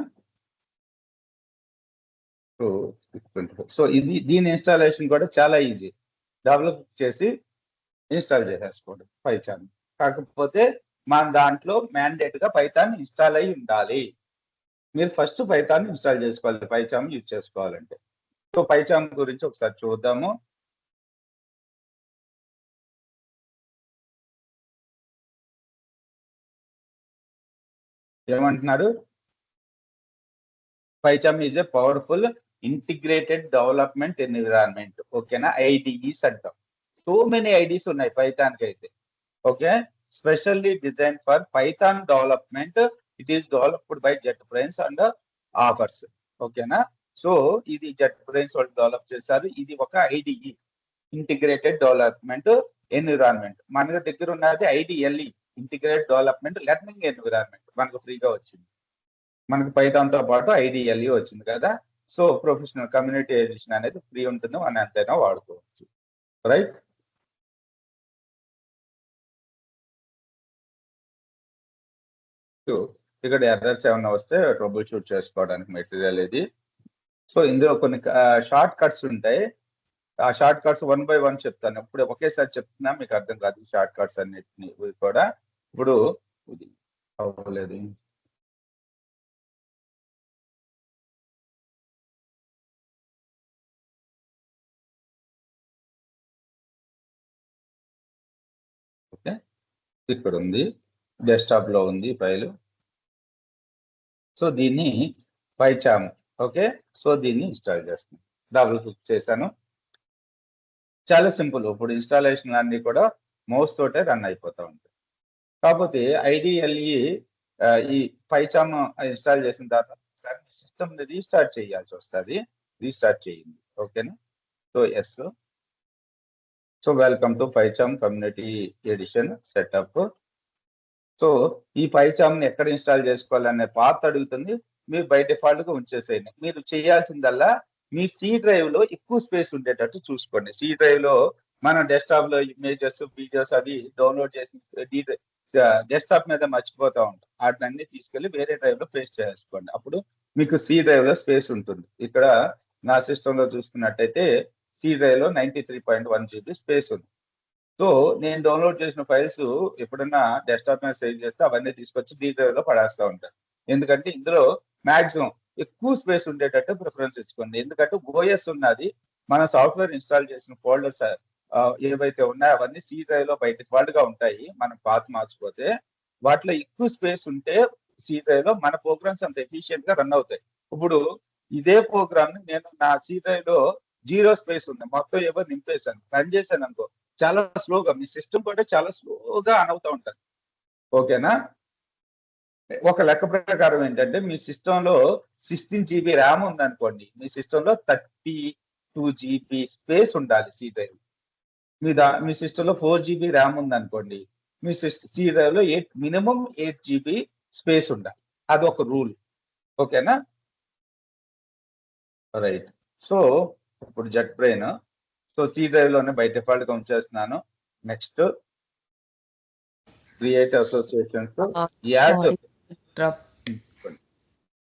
సో ఇది దీని ఇన్స్టాలేషన్ కూడా చాలా ఈజీ. డెవలప్ చేసి ఇన్స్టాల్ చేసేసుకోండి పైథాన్. కాకపోతే మన దాంట్లో మ్యాండేట్ గా పైథాన్ ఇన్స్టాల్ అయి ఉండాలి. మీరు ఫస్ట్ పైథాన్ ఇన్స్టాల్ చేసుకోవాలి పైచామ్ యూజ్ చేసుకోవాలంటే. సో పైచామ్ గురించి ఒకసారి చూద్దాము. ఏమంటున్నారు, PyCharm is a powerful integrated development environment. ఓకేనా, ఐడిఈస్ అంటాం. సో మెనీ ఐడీస్ ఉన్నాయి పైథాన్ కి అయితే. Okay, specially design for Python development. It is developed by JetBrains and offers. ఓకేనా. సో ఇది జెట్ బ్రెయిన్స్ వాళ్ళు డెవలప్ చేశారు. ఇది ఒక ఐడిఈ, ఇంటిగ్రేటెడ్ డెవలప్మెంట్ ఎన్విరాన్మెంట్. మన దగ్గర ఉన్నది IDLE, integrated development learning environment. మనకు ఫ్రీగా వచ్చింది. మనకు పైథాన్ తో పాటు ఐడిఎల్ఈ వచ్చింది కదా. సో ప్రొఫెషనల్ కమ్యూనిటీ ఎడిషన్ అనేది ఫ్రీ ఉంటుంది, మనం ఎంతైనా వాడుకోవచ్చు. రైట్. ఇక్కడ ఎర్రర్స్ ఏమైనా వస్తే ట్రబుల్ షూట్ చేసుకోవడానికి మెటీరియల్ ఇది. సో ఇందులో కొన్ని షార్ట్ కట్స్ ఉంటాయి. ఆ షార్ట్ కట్స్ 1 by 1 చెప్తాను. ఇప్పుడు ఒకేసారి చెప్తున్నా మీకు అర్థం కాదు షార్ట్ కట్స్ అన్నిటిని కూడా. ఇప్పుడు ఇది అవ్వలేదు. ఓకే, ఇక్కడ ఉంది, డెస్క్టాప్ లో ఉంది ఫైల్. సో దీన్ని పైచామ్. ఓకే, సో దీన్ని ఇన్స్టాల్ చేస్తాను. డబుల్ క్లిక్ చేశాను. చాలా సింపుల్. ఇప్పుడు ఇన్స్టాలేషన్ అన్ని కూడా మౌస్ తోటే రన్ అయిపోతూ ఉంటాయి. కాకపోతే ఐడిఎల్ఈ ఈ పైచామ్ ఇన్స్టాల్ చేసిన తర్వాత సిస్టమ్ రీస్టార్ట్ చేయాల్సి వస్తుంది. రీస్టార్ట్ చేయండి. ఓకేనా. So yes. So welcome to PyCharm community edition setup. So ఈ పైచామ్ ని ఎక్కడ ఇన్స్టాల్ చేసుకోవాలనే పాత్ అడుగుతుంది. మీరు బై డిఫాల్ట్ గా ఉంచేసేయండి. మీరు చేయాల్సిందల్లా మీ సి డ్రైవ్ లో ఎక్కువ స్పేస్ ఉండేటట్టు చూసుకోండి. సి డ్రైవ్ లో మన డెస్క్టాప్ లో ఇమేజెస్, వీడియోస్ అవి డౌన్లోడ్ చేసి డెస్క్టాప్ మీద మర్చిపోతా ఉంటాం. వాటిని తీసుకెళ్లి వేరే డ్రైవ్ లో పేస్ట్ చేసుకోండి. అప్పుడు మీకు సి డ్రైవ్ లో స్పేస్ ఉంటుంది. ఇక్కడ నా సిస్టమ్ లో చూసుకున్నట్టయితే సి డ్రైవ్ లో 93.1 GB స్పేస్ ఉంది. సో నేను డౌన్లోడ్ చేసిన ఫైల్స్ ఎప్పుడన్నా డెస్క్టాప్ మీద సేవ్ చేస్తే అవన్నీ తీసుకొచ్చి డి డ్రైవ్ లో పడేస్తా ఉంటాను. ఎందుకంటే ఇందులో మాక్సిమం ఎక్కువ స్పేస్ ఉండేటట్టు ప్రిఫరెన్స్ ఇచ్చుకోండి. ఎందుకంటే ఓఎస్ ఉన్నది, మన సాఫ్ట్వేర్ ఇన్స్టాల్ చేసిన ఫోల్డర్స్ ఏవైతే ఉన్నాయో అవన్నీ సి డ్రైవ్ లో బై డిఫాల్ట్ గా ఉంటాయి. మనం పాత్ మార్చిపోతే వాటిలో ఎక్కువ స్పేస్ ఉంటే సి డ్రైవ్ లో మన ప్రోగ్రామ్స్ అంత ఎఫిషియెంట్ గా రన్ అవుతాయి. ఇప్పుడు ఇదే ప్రోగ్రామ్ నేను నా సి డ్రైవ్ లో 0 స్పేస్ ఉంది, మొత్తం ఏవో నింపేశాను, రన్ చేశాను అనుకో, చాలా స్లోగా మీ సిస్టమ్ కూడా చాలా స్లోగా ఆన్ అవుతూ ఉంటుంది. ఓకేనా? ఒక లెక్క ప్రకారం ఏంటంటే మీ సిస్టమ్ లో 16 GB ర్యామ్ ఉంది అనుకోండి, మీ సిస్టమ్ లో 32 GB స్పేస్ ఉండాలి సి డ్రైవ్. మీ సిస్టమ్ లో 4 GB ర్యామ్ ఉంది అనుకోండి, మీ సి డ్రైవ్ లో మినిమం 8 GB స్పేస్ ఉండాలి. అదొక రూల్. ఓకేనా? రైట్. సో ఇప్పుడు JetBrain, so C drive లోనే బై డిఫాల్ట్ గా ఉంచేస్తున్నాను. Next create associations, add sorry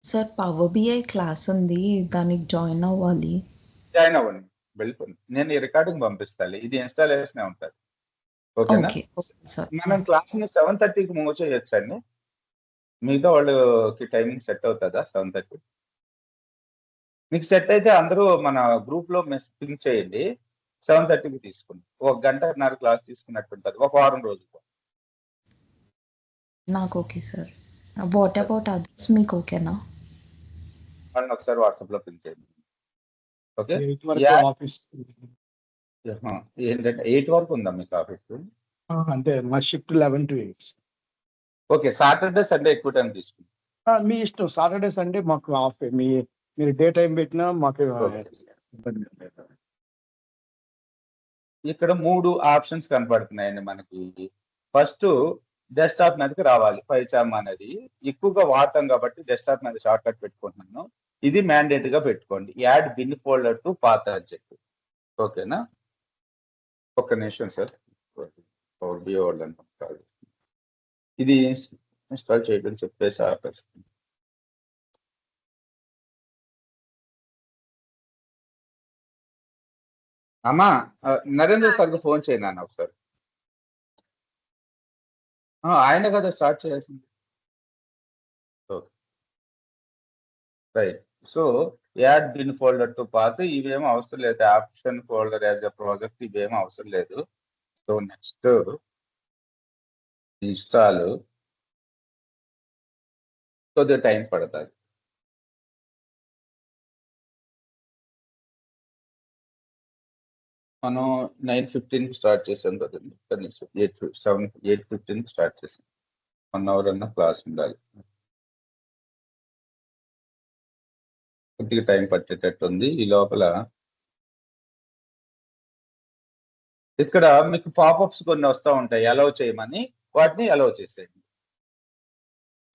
sir, power BI class ఉంది, దానికి జాయిన్ అవ్వాలి. జాయిన్ అవ్వండి, వెళ్ళిపోండి. నేను ఈ రికార్డింగ్ పంపిస్తాను, ఇది ఇన్స్టాలేషన్ ఉంటుంది. ఓకేనా? Okay sir. మనం క్లాస్ ని 7:30కి మూవ్ చేయొచ్చండి. మిగతా వాళ్ళకి టైమింగ్ సెట్ అవుతుందా 7:30? మీకు సెట్ అయితే అందరూ మన గ్రూప్ లో పింక్ చేయండి, 7:30కి తీసుకోండి. 1.5 క్లాస్ తీసుకున్నట్టు ఉంటుంది ఒక వారం రోజులు. నాకు okay sir. What about others, మీకు ఓకేనా? వాళ్ళని ఒకసారి వాట్సాప్ లో పింక్ చేయండి. ఓకే? 8 వరకు ఆఫీస్. ఏంటంటే 8 వరకు ఉందా మీకు ఆఫీస్? అంటే మా shift 11 to 8. Okay, Saturday Sunday ఎక్కువ టైం తీసుకుంది. మీ ఇష్టం. సాటర్డే సండే మాకు ఆఫ్. మీరు డే టైం పెట్టినా మాకు ఇబ్బంది లేదు. ఇక్కడ 3 ఆప్షన్స్ కనపడుతున్నాయండి మనకి. ఫస్ట్ డెస్క్టాప్ మీదకి రావాలి. పైచామ్ అనేది ఎక్కువగా వాడతాం కాబట్టి డెస్క్టాప్ మీద షార్ట్ కట్ పెట్టుకుంటున్నాను. ఇది మ్యాండేట్ గా పెట్టుకోండి, add bin folder to path అని చెప్పి. ఓకేనా? ఒక్క నిమిషం సార్, ఇది ఇన్స్టాల్ చేయడం చెప్పేసి ఆపేస్తుంది. అమ్మా నరేంద్ర సార్కి ఫోన్ చేయను ఒకసారి. ఆయన కదా స్టార్ట్ చేయాల్సింది. Okay right. So add bin folder to path, ఇవేమో అవసరం లేదు. Option folder as a project ఇవేమో అవసరం లేదు. సో నెక్స్ట్ ఇన్స్టాల్, కొద్దిగా టైం పడుతుంది. మనం 9:15 స్టార్ట్ చేసాం కదండి, కనీసం 8:15 స్టార్ట్ చేసాం. 1 అవర్ అన్న క్లాస్ ఉండాలి. కొద్దిగా టైం పట్టేటట్టు ఉంది. ఈ లోపల ఇక్కడ మీకు పాపప్స్ కొన్ని వస్తూ ఉంటాయి, అలౌ చేయమని, వాటిని అలౌ చేసేయండి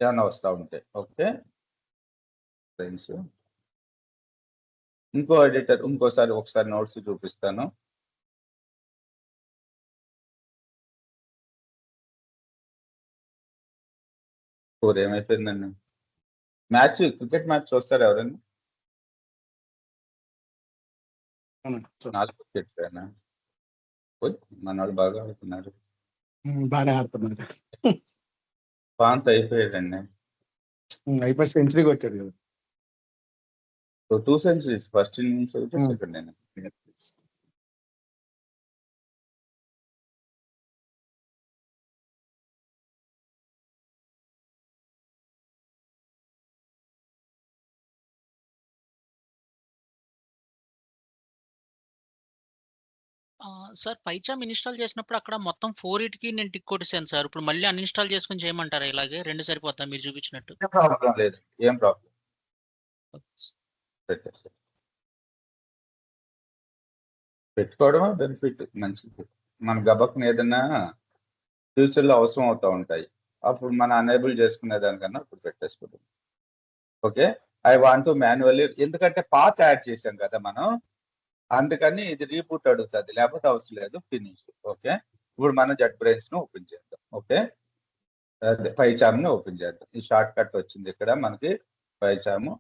ఏమన్నా వస్తూ ఉంటాయి. ఓకే ఫ్రెండ్స్, ఇంకో ఎడిటర్ ఒకసారి నోట్స్ చూపిస్తాను. ఏమైపోయిందండి? క్రికెట్ మ్యాచ్ చూస్తారు ఎవరైనా? 4 వికెట్లేనా? మన వాళ్ళు బాగా ఆడుతున్నారు. బాగానే ఆడుతున్నారు. పాంత్ అయిపోయాడండి. అయిపోయి సెంచరీ కొట్టాడు కదా. 2 సెంచరీస్, ఫస్ట్ ఇన్నింగ్స్ ఒకటి, సెకండ్ ఇన్నింగ్స్. సార్ పైచామ్ ఇన్‌స్టాల్ చేసినప్పుడు అక్కడ మొత్తం 4 నేను టిక్ కొట్టేసాను సార్. ఇప్పుడు మళ్ళీ అన్‌ఇన్‌స్టాల్ చేసుకొని చేయమంటారా ఇలాగే? 2 సరిపోద్దా మీరు చూపించినట్టు? ఏం ప్రాబ్లం లేదు, ఏం ప్రాబ్లం. పెట్టుకోవడమే బెనిఫిట్, మంచిది. మన గబక్ని ఏదైనా ఫ్యూచర్లో అవసరం అవుతూ ఉంటాయి, అప్పుడు మనం అనేబుల్ చేసుకునే దానికన్నా ఇప్పుడు పెట్టేసుకుంటాం. Okay, I want to manually, ఎందుకంటే పాత్ యాడ్ చేసాం కదా మనం, అందుకని ఇది రీబూట్ అడుగుతుంది, లేకపోతే అవసరం లేదు. ఫినిష్. ఓకే, ఇప్పుడు మనం జెట్ బ్రెయిన్స్ ను ఓపెన్ చేద్దాం. ఓకే, పైచామ్ ని ఓపెన్ చేద్దాం. ఈ షార్ట్ కట్ వచ్చింది ఇక్కడ మనకి పైచాము.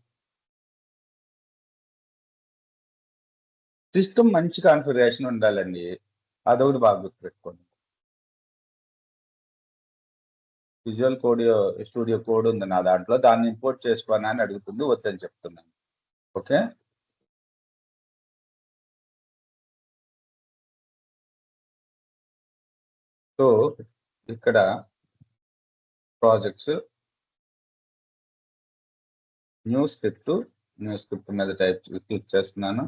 సిస్టమ్ మంచి కాన్ఫిగరేషన్ ఉండాలండి, అదొకటి బాగా గుర్తుపెట్టుకోండి. విజువల్ స్టూడియో కోడ్ ఉంది నా దాంట్లో, దాన్ని ఇంపోర్ట్ చేసుకోనా అని అడుగుతుంది, వద్దని చెప్తున్నాను. ఓకే, సో ఇక్కడ ప్రాజెక్ట్స్, న్యూ స్క్రిప్ట్ మీద క్లిక్ చేస్తున్నాను.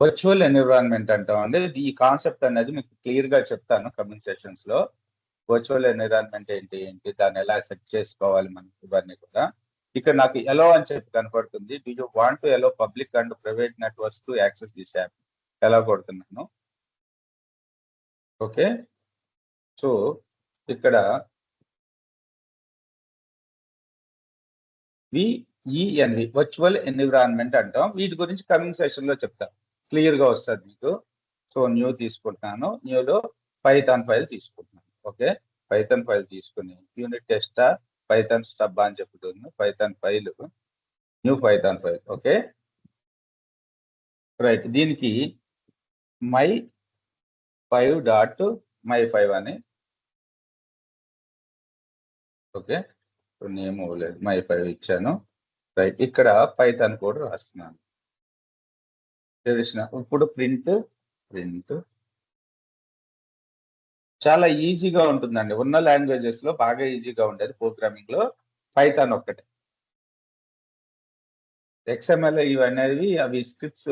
వర్చువల్ ఎన్విరాన్మెంట్ అంటామండి. ఈ కాన్సెప్ట్ అనేది మీకు క్లియర్ గా చెప్తాను కమింగ్ సెషన్స్ లో. వర్చువల్ ఎన్విరాన్మెంట్ ఏంటి, దాన్ని ఎలా సెట్ చేసుకోవాలి మనం, ఇవన్నీ కూడా. ఇక్కడ నాకు ఎలో అని చెప్పి కనపడుతుంది. Do you want to allow public and private networks to access this app, ఎలా కొడుతున్నాను. ఓకే, సో ఇక్కడ విఈఎన్వి వర్చువల్ ఎన్విరాన్మెంట్ అంటాం. వీటి గురించి కమింగ్ సెషన్ లో చెప్తా, క్లియర్ గా వస్తుంది మీకు. సో న్యూ తీసుకుంటున్నాను, న్యూలో పైథాన్ ఫైల్ తీసుకుంటున్నాను. ఓకే, పైథాన్ ఫైల్ తీసుకుని యూనిట్ టెస్ట్ పైథాన్ స్టబ్ అని చెప్తుంది, Python file, new Python file. Okay, right. దీనికి my5 అని, ఓకే, నేమ్ ఇవ్వలేదు, my5 ఇచ్చాను. రైట్, ఇక్కడ పైథాన్ కోడ్ రాస్తున్నాను. ఇప్పుడు ప్రింట్ చాలా ఈజీగా ఉంటుందండి. ఉన్న లాంగ్వేజెస్ లో బాగా ఈజీగా ఉండేది ప్రోగ్రామింగ్ లో పైథాన్ ఒక్కటే. XML ఇవనేవి అవి స్క్రిప్ట్స్.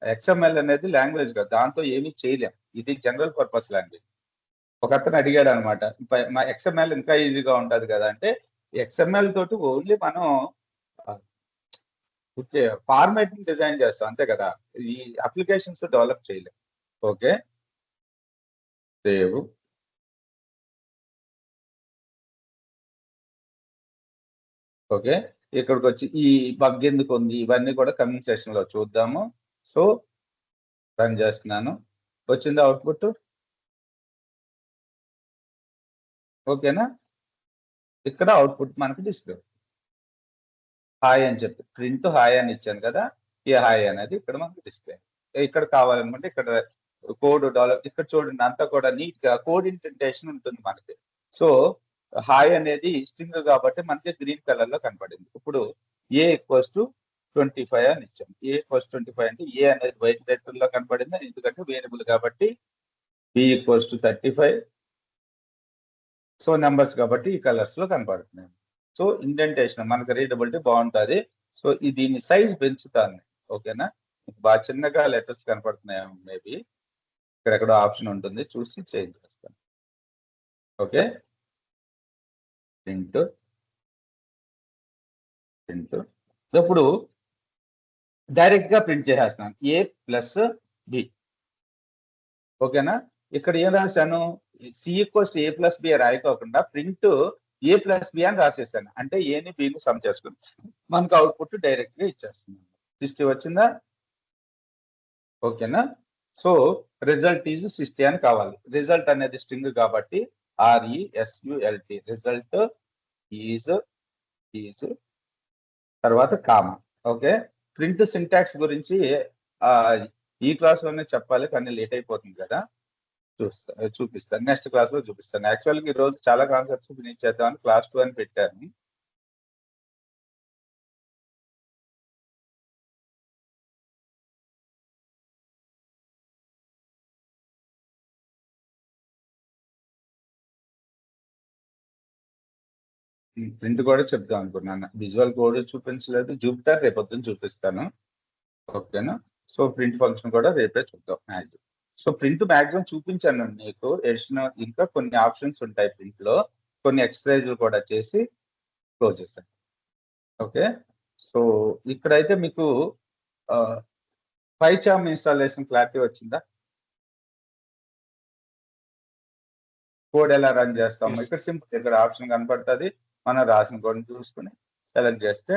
XML అనేది లాంగ్వేజ్ కాదు, దాంతో ఏమీ చేయలేం. ఇది జనరల్ పర్పస్ లాంగ్వేజ్. ఒక అతను అడిగాడు అనమాట, మా XML ఇంకా ఈజీగా ఉంటది కదా అంటే, XML తోటి ఓన్లీ మనం ఓకే ఫార్మాటింగ్ డిజైన్ చేస్తాం అంతే కదా, ఈ అప్లికేషన్స్ డెవలప్ చేయలేం. Okay, save. ఓకే, ఇక్కడికి వచ్చి ఈ బగ్ ఎందుకు ఉంది ఇవన్నీ కూడా కమింగ్ సెషన్ లో చూద్దాము. సో రన్ చేస్తున్నాను, వచ్చింది అవుట్పుట్. ఓకేనా, ఇక్కడ అవుట్పుట్ మనకి డిస్ప్లే హాయ్ అని చెప్పి ప్రింట్ హాయ్ అని ఇచ్చాను కదా, ఈ హాయ్ అనేది ఇక్కడ మనకి డిస్ప్లే. ఇక్కడ కావాలనుకుంటే ఇక్కడ కోడ్ డెవలప్, ఇక్కడ చూడండి అంతా కూడా నీట్ గా కోడ్ ఇంటెంటేషన్ ఉంటుంది మనకి. సో హాయ్ అనేది స్ట్రింగ్ కాబట్టి మనకి గ్రీన్ కలర్ లో కనపడింది. ఇప్పుడు A = 25 అని ఇచ్చాను. A = 25 అంటే A అనేది వైట్ లెటర్ లో కనపడింది, ఎందుకంటే వేరియబుల్ కాబట్టి. B = 35. సో నెంబర్స్ కాబట్టి ఈ కలర్స్ లో కనపడుతున్నాయి. సో ఇండెంటేషన్ మనకు రీడబిలిటీ బాగుంటుంది. సో దీని సైజ్ పెంచుతాను. ఓకేనా, బాగా చిన్నగా లెటర్స్ కనపడుతున్నాయి మేబీ, ఇక్కడెక్కడో ఆప్షన్ ఉంటుంది, చూసి చేంజ్ చేస్తాను. Okay, print. ఇప్పుడు డైరెక్ట్ గా ప్రింట్ చేసేస్తాను A+B. ఓకేనా, ఇక్కడ ఏం రాశాను, C = A+B రాయకోకుండా ప్రింట్ A+B అని రాసేసాను. అంటే ఏని బిని సమ్ చేసుకుని మనకు అవుట్పుట్ డైరెక్ట్ గా ఇచ్చేస్తున్నాను. 60 వచ్చిందా? ఓకేనా, సో రిజల్ట్ ఈజ్ 60 అని కావాలి. రిజల్ట్ అనేది స్ట్రింగ్ కాబట్టి RESULT, రిజల్ట్ ఈజ్ తర్వాత కామా. ఓకే, ప్రింట్ సింటాక్స్ గురించి ఈ క్లాస్ లోనే చెప్పాలి, కానీ లేట్ అయిపోతుంది కదా, చూపిస్తాను నెక్స్ట్ క్లాస్ లో చూపిస్తాను. యాక్చువల్గా ఈ రోజు చాలా కాన్సెప్ట్స్ ఫినిష్ చేద్దామని క్లాస్ 2 అని పెట్టాను. ప్రింట్ కూడా చెప్తాం అనుకున్నాను, విజువల్ కోడ్ చూపించలేదు, జూపిటర్ రేపొద్దున చూపిస్తాను. ఓకేనా, సో ప్రింట్ ఫంక్షన్ కూడా రేపే చూద్దాం మ్యాక్సిమం. సో ప్రింట్ మ్యాక్సిమం చూపించాను మీకు. ఎడిషనల్ ఇంకా కొన్ని ఆప్షన్స్ ఉంటాయి ప్రింట్ లో, కొన్ని ఎక్సర్సైజ్ కూడా చేసి క్లోజ్ చేశాను. ఓకే, సో ఇక్కడైతే మీకు పైచామ్ ఇన్స్టాలేషన్ క్లారిటీ వచ్చిందా? కోడ్ ఎలా రన్ చేస్తాము ఇక్కడ సింపుల్, ఇక్కడ ఆప్షన్ కనపడుతుంది, మనం రాసిన కోడ్ చూసుకుని సెలెక్ట్ చేస్తే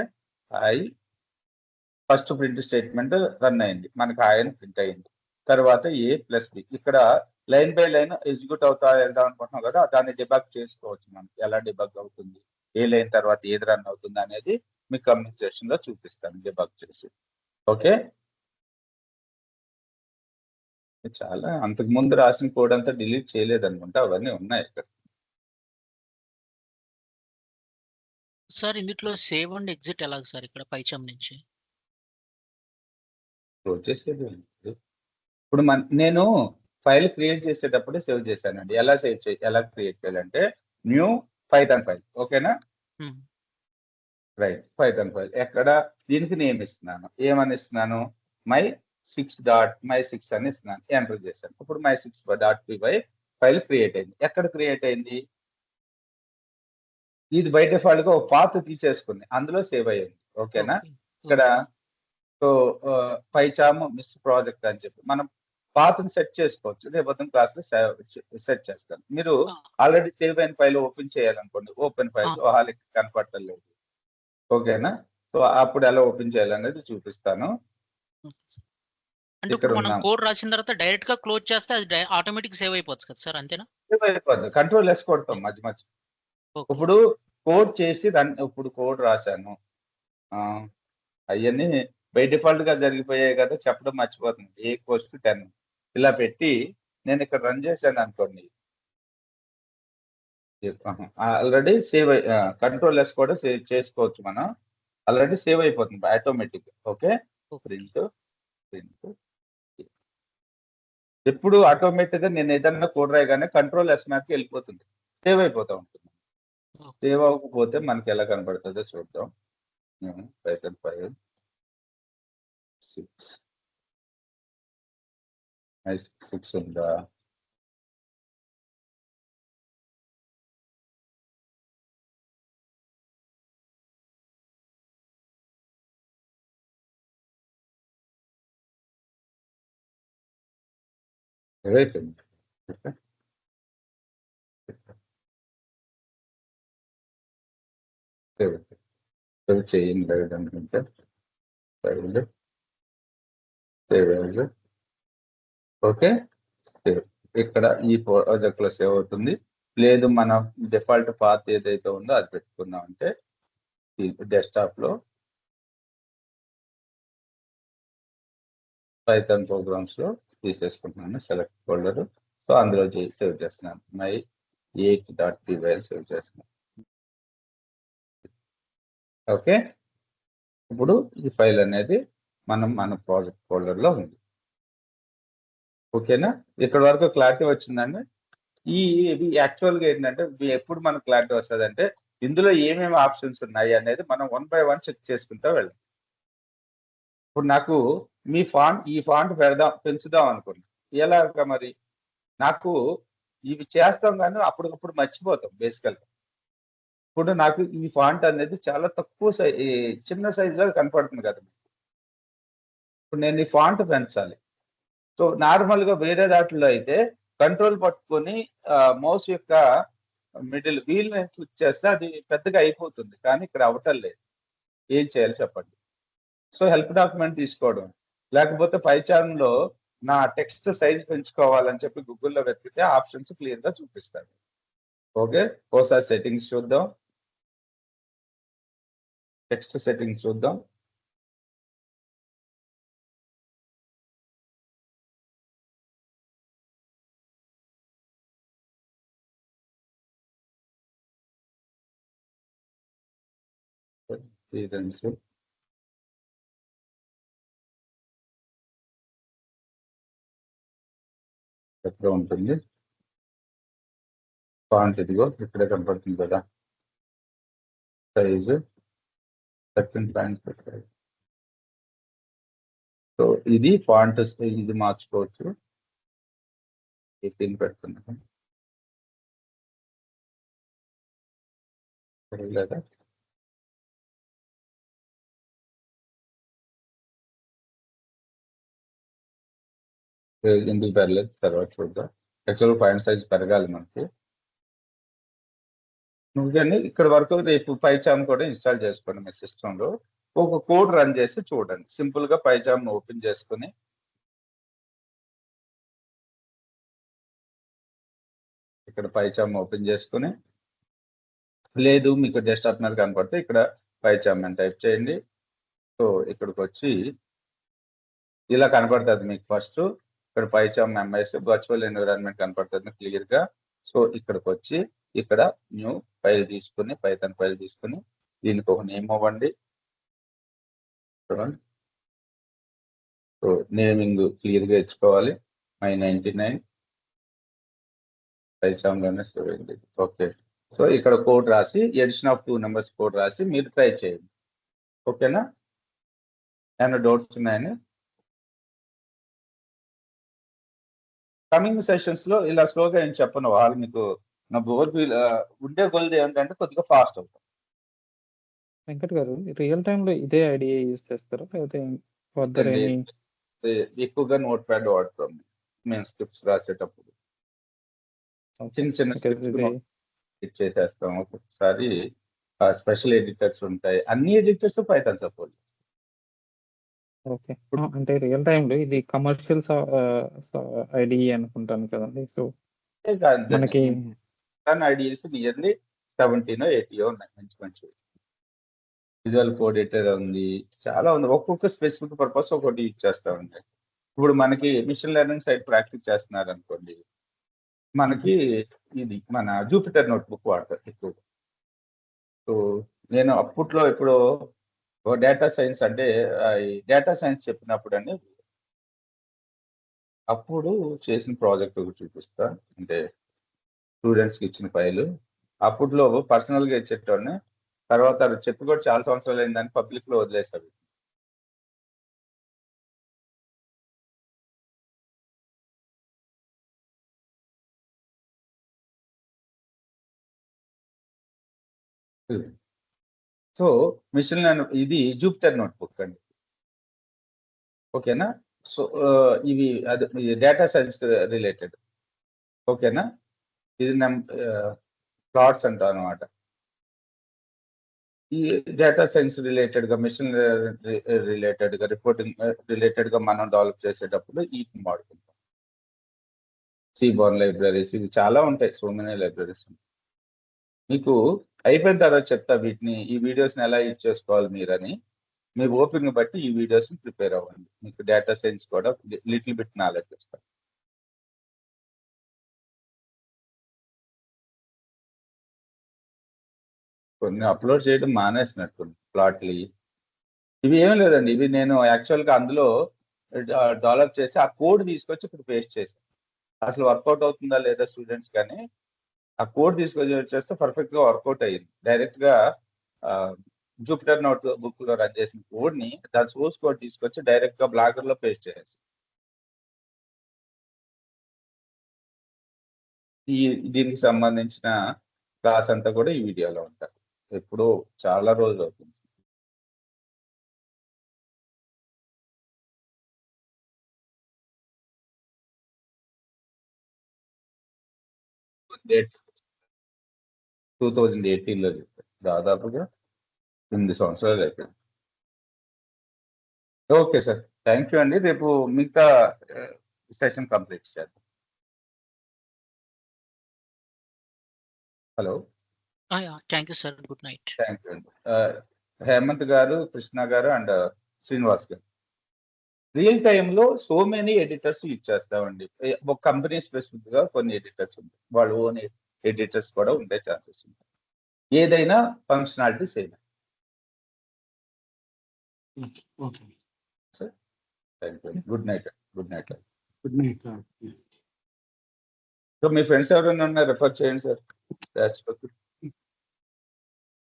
ఫస్ట్ ప్రింట్ స్టేట్మెంట్ రన్ అయింది, మనకు ఆయన ప్రింట్ అయింది. తర్వాత ఏ ప్లస్ బి, ఇక్కడ లైన్ బై లైన్ ఎగ్జిక్యూట్ అవుతా వెళ్దాం అనుకుంటున్నాం కదా, దాన్ని డిబగ్ చేసుకోవచ్చు మనం. ఎలా డిబగ్ అవుతుంది, ఏ లైన్ తర్వాత ఏది రన్ అవుతుంది అనేది మీకు కమ్యూనికేషన్ లో చూపిస్తాను డిబగ్ చేసి. ఓకే, చాలా అంతకు ముందు రాసిన కోడ్ అంతా డిలీట్ చేయలేదు అనుకుంటా, అవన్నీ ఉన్నాయి ఇక్కడ. సార్ ఇందులో సేవ్ అండ్ ఎగ్జిట్ ఎలాగ సార్ ఇక్కడ పైచామ్ నుంచి? క్లోజ్ చేసేది ఇప్పుడు నేను ఫైల్ క్రియేట్ చేసేటప్పుడే సేవ్ చేశానండి. ఎలా ఎలా క్రియేట్ చేయాలంటే న్యూ పైథాన్ ఫైల్. ఓకేనా, రైట్, పైథాన్ ఫైల్. ఎక్కడ దీనికి నేమ్ ఇస్తున్నాను, ఏమని ఇస్తున్నాను, my6 అని ఇస్తున్నాను, ఎంటర్ చేశాను. ఇప్పుడు my6.py ఫైల్ క్రియేట్ అయింది. ఎక్కడ క్రియేట్ అయింది, ఇది బై డిఫాల్ట్ గా ఒక పాత్ తీసేసుకుంది, అందులో సేవ్ అయ్యింది. ఓకేనా, ఇక్కడ సో పైచామ్ మిస్ ప్రాజెక్ట్ అని చెప్పి మనం పాత్ని సెట్ చేసుకోవచ్చు. రేపు క్లాస్ లో సెట్ చేస్తాను. మీరు ఆల్రెడీ సేవ్ అయిన ఫైల్ ఓపెన్ చేయాలనుకోండి, ఓపెన్ ఫైల్స్ కనపడలేదు. ఓకేనా, సో అప్పుడు ఎలా ఓపెన్ చేయాలనేది చూపిస్తాను. అంటే ఇప్పుడు మనం కోడ్ రాసిన తర్వాత డైరెక్ట్ గా క్లోజ్ చేస్తే అది ఆటోమేటిక్ సేవ్ అయిపోతుంది కదా సార్, అంతేనా? సేవ్ అయిపోద్ది, కంట్రోల్ ఎస్ కొడతాం మధ్య మధ్య. ఇప్పుడు కోడ్ చేసి దాన్ని, ఇప్పుడు కోడ్ రాశాను, అవన్నీ బై డిఫాల్ట్ గా జరిగిపోయాయి కదా, చెప్పడం మర్చిపోతుంది. A=10 ఇలా పెట్టి నేను ఇక్కడ రన్ చేశాను అనుకోండి, ఆల్రెడీ సేవ్ కంట్రోల్ ఎస్ కూడా సేవ్ చేసుకోవచ్చు మనం, ఆల్రెడీ సేవ్ అయిపోతుంది ఆటోమేటిక్. ఓకే, ప్రింట్ ఎప్పుడు ఆటోమేటిక్ గా నేను ఏదన్నా కోడ్ రాయగానే కంట్రోల్ ఎస్ మ్యాప్ వెళ్ళిపోతుంది, సేవ్ అయిపోతూ ఉంటుంది. సేవ్ అవ్వకపోతే మనకి ఎలా కనబడుతుందో చూద్దాం. పైథాన్ ఫైల్ 6 ఉందా, ఏదైతుంది సేవ్ చేయండి అనుకుంటే file save as. Okay, save ఇక్కడ ఈ ప్రాజెక్ట్ లో సేవ్ అవుతుంది. లేదు మన డిఫాల్ట్ పాత్ ఏదైతే ఉందో అది పెట్టుకున్నాం అంటే డెస్క్టాప్ లో పైథాన్ ప్రోగ్రామ్స్ లో తీసేసుకుంటున్నాను, సెలెక్ట్ ఫోల్డర్. సో అందులో సేవ్ చేస్తున్నాను, my8.py సేవ్ చేస్తున్నాను. ఓకే, ఇప్పుడు ఈ ఫైల్ అనేది మన ప్రాజెక్ట్ ఫోల్డర్ లో ఉంది. ఓకేనా, ఇక్కడ వరకు క్లారిటీ వచ్చిందండి. ఇది యాక్చువల్గా ఏంటంటే ఎప్పుడు మనకు క్లారిటీ వస్తుంది అంటే ఇందులో ఏమేమి ఆప్షన్స్ ఉన్నాయి అనేది మనం 1 by 1 చెక్ చేసుకుంటూ వెళ్ళాం. ఇప్పుడు నాకు ఈ ఫాంట్ పెంచుదాం అనుకున్నాను, ఎలాగా మరి, నాకు ఇవి చేస్తాం కానీ అప్పటికప్పుడు మర్చిపోతాం బేసికల్గా. ఇప్పుడు నాకు ఈ ఫాంట్ అనేది చాలా తక్కువ చిన్న సైజులో కనపడుతుంది కదా, ఇప్పుడు నేను ఈ ఫాంట్ పెంచాలి. సో నార్మల్ గా వేరే దాంట్లో అయితే కంట్రోల్ పట్టుకొని మౌస్ యొక్క మిడిల్ వీల్ క్లిక్ చేస్తే అది పెద్దగా అయిపోతుంది, కానీ ఇక్కడ అవటం లేదు. ఏం చేయాలి చెప్పండి. సో హెల్ప్ డాక్యుమెంట్ తీసుకోవడం, లేకపోతే పైచాన్ లో నా టెక్స్ట్ సైజ్ పెంచుకోవాలని చెప్పి గూగుల్లో వెతికితే ఆప్షన్స్ క్లియర్ గా చూపిస్తాడు. ఓకే, ఒకసారి సెట్టింగ్స్ చూద్దాం, టెక్స్ట్ సెట్టింగ్స్ చూద్దాం. ఎక్కడ ఉంటుంది ఫాంట్, ఇదిగో ఇక్కడే కనపడుతుంది కదా, సైజు 13.5. సో ఇది ఫాంట్, ఇది మార్చుకోవచ్చు. 18 పెడుతున్నాను లేదా, ఎందుకు పెరలేదు తర్వాత చూద్దాం. యాక్చువల్గా ఫాంట్ సైజ్ పెరగాలి మనకి. నువ్వు కానీ ఇక్కడ వరకు రేపు పైచామ్ కూడా ఇన్స్టాల్ చేసుకోండి మీ సిస్టంలో. ఒక కోడ్ రన్ చేసి చూడండి. సింపుల్ గా పైచామ్ ఓపెన్ చేసుకుని ఇక్కడ పైచామ్ ఓపెన్ చేసుకుని, లేదు మీకు డెస్క్టాప్ మీద కనపడితే ఇక్కడ పైచామ్ అని టైప్ చేయండి. సో ఇక్కడికి వచ్చి ఇలా కనపడుతుంది మీకు ఫస్ట్. ఇక్కడ పైచామ్ ఎంఎస్ వర్చువల్ ఎన్విరాన్మెంట్ కనపడుతుంది క్లియర్ గా. సో ఇక్కడికి వచ్చి ఇక్కడ న్యూ ఫైల్ తీసుకుని, పైథాన్ ఫైల్ తీసుకుని దీనికి ఒక నేమ్ ఇవ్వండి. చూడండి, సో నేమింగ్ క్లియర్ గా ఇచ్చుకోవాలి. my99 పైచామ్లోనే చూడండి. ఓకే, సో ఇక్కడ కోడ్ రాసి ఎడిషన్ ఆఫ్ 2 numbers కోడ్ రాసి మీరు ట్రై చేయండి. ఓకేనా? ఏమైనా డౌట్స్ ఉన్నాయని? కమింగ్ సెషన్స్ లో ఇలా స్లోగా ఏం చెప్పను. వాళ్ళు మీకు నా బోర్ ఉండే గోల్ది ఏంటంటే కొద్దిగా ఫాస్ట్ అవుతాం. వెంకట్ గారు రియల్ టైమ్ లో ఇదే ఐడియా యూజ్ చేస్తారా లేకపోతే ఫర్దర్ ఎనీ ఎక్కువగా నోట్ ప్యాడ్ వాడతాం మేము స్క్రిప్ట్స్ రాసేటప్పుడు. చిన్న చిన్న స్క్రిప్ట్స్ చేసేస్తాం. ఒక్కొక్కసారి స్పెషల్ ఎడిటర్స్ ఉంటాయి. అన్ని ఎడిటర్స్ పైథాన్ సపోర్ట్. ఓకే, అంటే రియల్ టైమ్ లో ఇది కమర్షియల్ ఐడియా అనుకుంటాను కదండి. సో మనకి ఐడియాస్ నియర్లీ 17 or 18 ఉన్నాయి. మంచి మంచి విజువల్ కోడ్ ఎడిటర్ ఉంది, చాలా ఉంది. ఒక్కొక్క స్పెసిఫిక్ పర్పస్ ఒకటి యూజ్ చేస్తా ఉంటాయి. ఇప్పుడు మనకి మిషన్ లెర్నింగ్ సైడ్ ప్రాక్టీస్ చేస్తున్నారు అనుకోండి, మనకి ఇది మన జూపిటర్ నోట్బుక్ వాడతారు ఎక్కువగా. సో నేను అప్పట్లో ఇప్పుడు డేటా సైన్స్ అంటే డేటా సైన్స్ చెప్పినప్పుడు అండి, అప్పుడు చేసిన ప్రాజెక్ట్ ఒకటి చూపిస్తా. అంటే స్టూడెంట్స్కి ఇచ్చిన ఫైలు అప్పట్లో పర్సనల్గా ఇచ్చేటోడిని. తర్వాత చెప్పి కూడా చాలా సంవత్సరాలు అయిందని పబ్లిక్ లో వదిలేసారు. సో మిషన్ లెర్నింగ్ ఇది జూపిటర్ నోట్బుక్ అండి. ఓకేనా? సో ఇవి అది డేటా సైన్స్ రిలేటెడ్. ఓకేనా? ఇది ప్లాట్స్ అంటాం అనమాట. ఈ డేటా సైన్స్ రిలేటెడ్ గా, మిషన్ రిలేటెడ్ గా, రిపోర్టింగ్ రిలేటెడ్ గా మనం డెవలప్ చేసేటప్పుడు ఈ వాడుకుంటాం. సీబార్న్ లైబ్రరీస్ ఇవి చాలా ఉంటాయి. సో మెనీ లైబ్రరీస్ ఉంటాయి. మీకు అయిపోయిన తర్వాత చెప్తా వీటిని, ఈ వీడియోస్ని ఎలా యూజ్ చేసుకోవాలి మీరని. మీ ఓపికని బట్టి ఈ వీడియోస్ని ప్రిపేర్ అవ్వండి. మీకు డేటా సైన్స్ కూడా లిటిల్ బిట్ నాలెడ్జ్ వస్తుంది. కొన్ని అప్లోడ్ చేయడం మానేసినట్టుంది ప్లాట్లు. ఇవి ఏం లేదండి, ఇవి నేను యాక్చువల్గా అందులో డెవలప్ చేసి ఆ కోడ్ తీసుకొచ్చి ఇక్కడ పేస్ట్ చేశాను. అసలు వర్కౌట్ అవుతుందా లేదా స్టూడెంట్స్ కానీ ఆ కోడ్ తీసుకొచ్చి చేస్తే పర్ఫెక్ట్ గా వర్కౌట్ అయ్యింది. డైరెక్ట్ గా జూపిటర్ నోట్ బుక్ లో రన్ చేసిన కోడ్ ని దాని సోర్స్ కోడ్ తీసుకొచ్చి డైరెక్ట్ గా బ్లాగర్ లో పేస్ట్ చేసి దీనికి సంబంధించిన క్లాస్ అంతా కూడా ఈ వీడియోలో ఉంటారు. ఎప్పుడో చాలా రోజులు అవుతుంది. డేట్ 2018లో చెప్పారు. దాదాపుగా 8 సంవత్సరాలు అయిపోయింది. ఓకే సార్, థ్యాంక్ యూ అండి. రేపు మిగతా సెషన్ కంప్లీట్ చేద్దాం. Hello, thank you sir, good night. Thank you అండి. హేమంత్ గారు, కృష్ణ గారు అండ్ శ్రీనివాస్ గారు. రియల్ టైంలో సో మెనీ ఎడిటర్స్ యూజ్ చేస్తామండి. ఒక కంపెనీ స్పెసిఫిక్ గా కొన్ని ఎడిటర్స్ ఉంటాయి, వాళ్ళ ఓన్ ఎడిటర్స్ కూడా ఉండే ఛాన్సెస్ ఉంటాయి. ఏదైనా functionality same. Sir thank you. Good night. Good night. Good night. So me friends ఎవరైనా ఉన్నా రెఫర్ చేయండి సార్.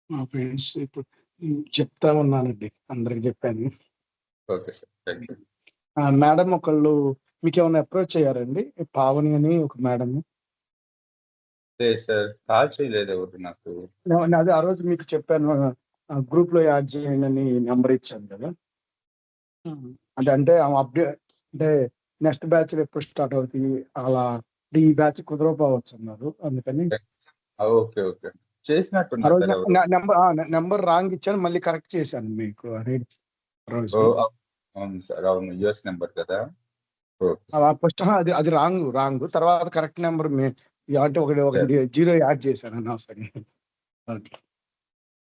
మా ఫ్రెండ్స్ ఇప్పుడు చెప్తా ఉన్నానండి, అందరికి చెప్పాను. Okay sir, thank you. Madam ఒకళ్ళు మీకు ఏమైనా అప్రోచ్ అయ్యారండి? పావని అని ఒక మేడం. సార్ కాల్ చేయలేదు ఎవరు నాకు. అదే ఆ రోజు మీకు చెప్పాను, గ్రూప్ లో యాడ్ చేయండి అని నెంబర్ ఇచ్చాను కదా. అంటే అప్డేట్ అంటే నెక్స్ట్ బ్యాచ్ ఎప్పుడు స్టార్ట్ అవుతుంది, అలా ఈ బ్యాచ్ కుదరకపోవచ్చు అన్నారు, అందుకని. Okay okay. ఆ చేసినట్టున్నారు రోజు సార్ ఎవరు. నెంబర్ రాంగ్ ఇచ్చాను, మళ్ళీ కరెక్ట్ చేశాను మీకు అదే రోజు. అవును సార్, అవును, యుఎస్ నెంబర్ కదా. ఓకే ఫస్ట్ అది రాంగ్ తర్వాత కరెక్ట్ నెంబర్ అంటే ఒకటి సార్, 0 యాడ్ చేశాను అనవసరంగా. ఓకే.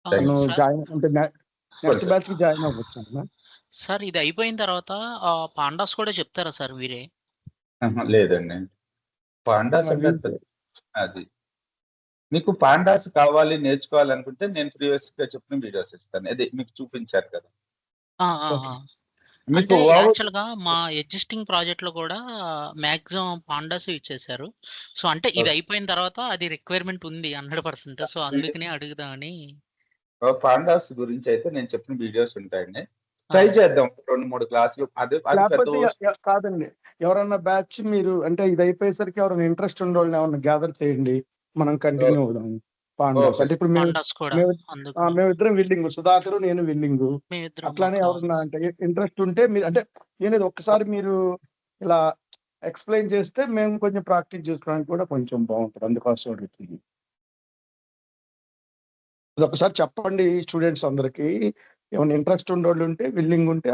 థ్యాంక్ తను యూ సార్ జాయిన్ అంటే నెక్స్ట్ సార్. బ్యాచ్ కి జాయిన్ అవ్వచ్చు అన్న. సార్ ఇది అయిపోయిన తర్వాత పాండాస్ కూడా చెప్తారా సార్ మీరే? లేదండి, పాండాస్ అంటే అవి అది మీకు పాండాస్ కావాలి నేర్చుకోవాలనుకుంటే నేను ప్రీవియస్ గా చెప్పిన వీడియోస్ ఇస్తాను. అదే మీకు చూపించారు కదా. ఆ! ఆ! ఓకే. ఆ! మీకు అంటే ఓవర్ యాక్చువల్‌గా మా ఎగ్జిస్టింగ్ ప్రాజెక్ట్‌లో కూడా మాక్సిమం పాండాస్ ఇచ్చేసారు. సో, అంటే ఇది అయిపోయిన తర్వాత అది రిక్వైర్మెంట్ ఉంది 100%. సో, అందుకనే అడుగుదామని. పాండాస్ గురించి అయితే నేను చెప్పిన వీడియోస్ ఉంటాయండి. ఆ! ట్రై చేద్దాం 2-3 క్లాసులు. అది పెద్ద లేకపోతే కాదండి, ఎవరన్నా బ్యాచ్ మీరు అంటే ఇది అయిపోయేసరికి ఎవరైనా ఇంట్రెస్ట్ ఉండేవాళ్ళు ఏమన్నా గ్యాదర్ చేయండి, మనం కంటిన్యూ అవుదాం పాండాస్. ఓకే అంటే ఇప్పుడు పాండాస్ కూడా అందుకని. మేమిద్దరం విల్లింగ్, సుధాకర్ నేను విల్లింగ్. మేమిద్దరం అట్లానే ఓకే. ఎవరన్నా అంటే ఇంట్రెస్ట్ ఉంటే మీరు అంటే ఏం లేదు, ఒక్కసారి మీరు ఇలా ఎక్స్ప్లెయిన్ చేస్తే మేము కొంచెం ప్రాక్టీస్ చేసుకోవడానికి కూడా కొంచెం బాగుంటుంది. అందుకోసం అడుగుతుంది. ఇది ఒకసారి చెప్పండి స్టూడెంట్స్ అందరికి, ఏమైనా ఇంట్రెస్ట్ ఉండేవాళ్ళు ఉంటే విల్లింగ్ ఉంటే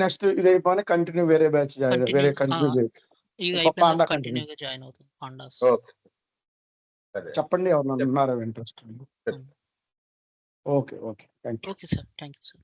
నెక్స్ట్ ఇది అయిపోయినా కంటిన్యూ వేరే బ్యాచ్ వేరే కంటిన్యూ చేయొచ్చు. ఇది అయిపోయిన పాండా తర్వాత కంటిన్యూ కంటిన్యూగా జాయిన్ అవుతుంది పాండాస్. ఓకే సరే చెప్పండి ఎవరన్నా ఉన్నారా ఇంట్రెస్ట్. హ్మ్. Okay thank you. Okay sir. Thank you sir.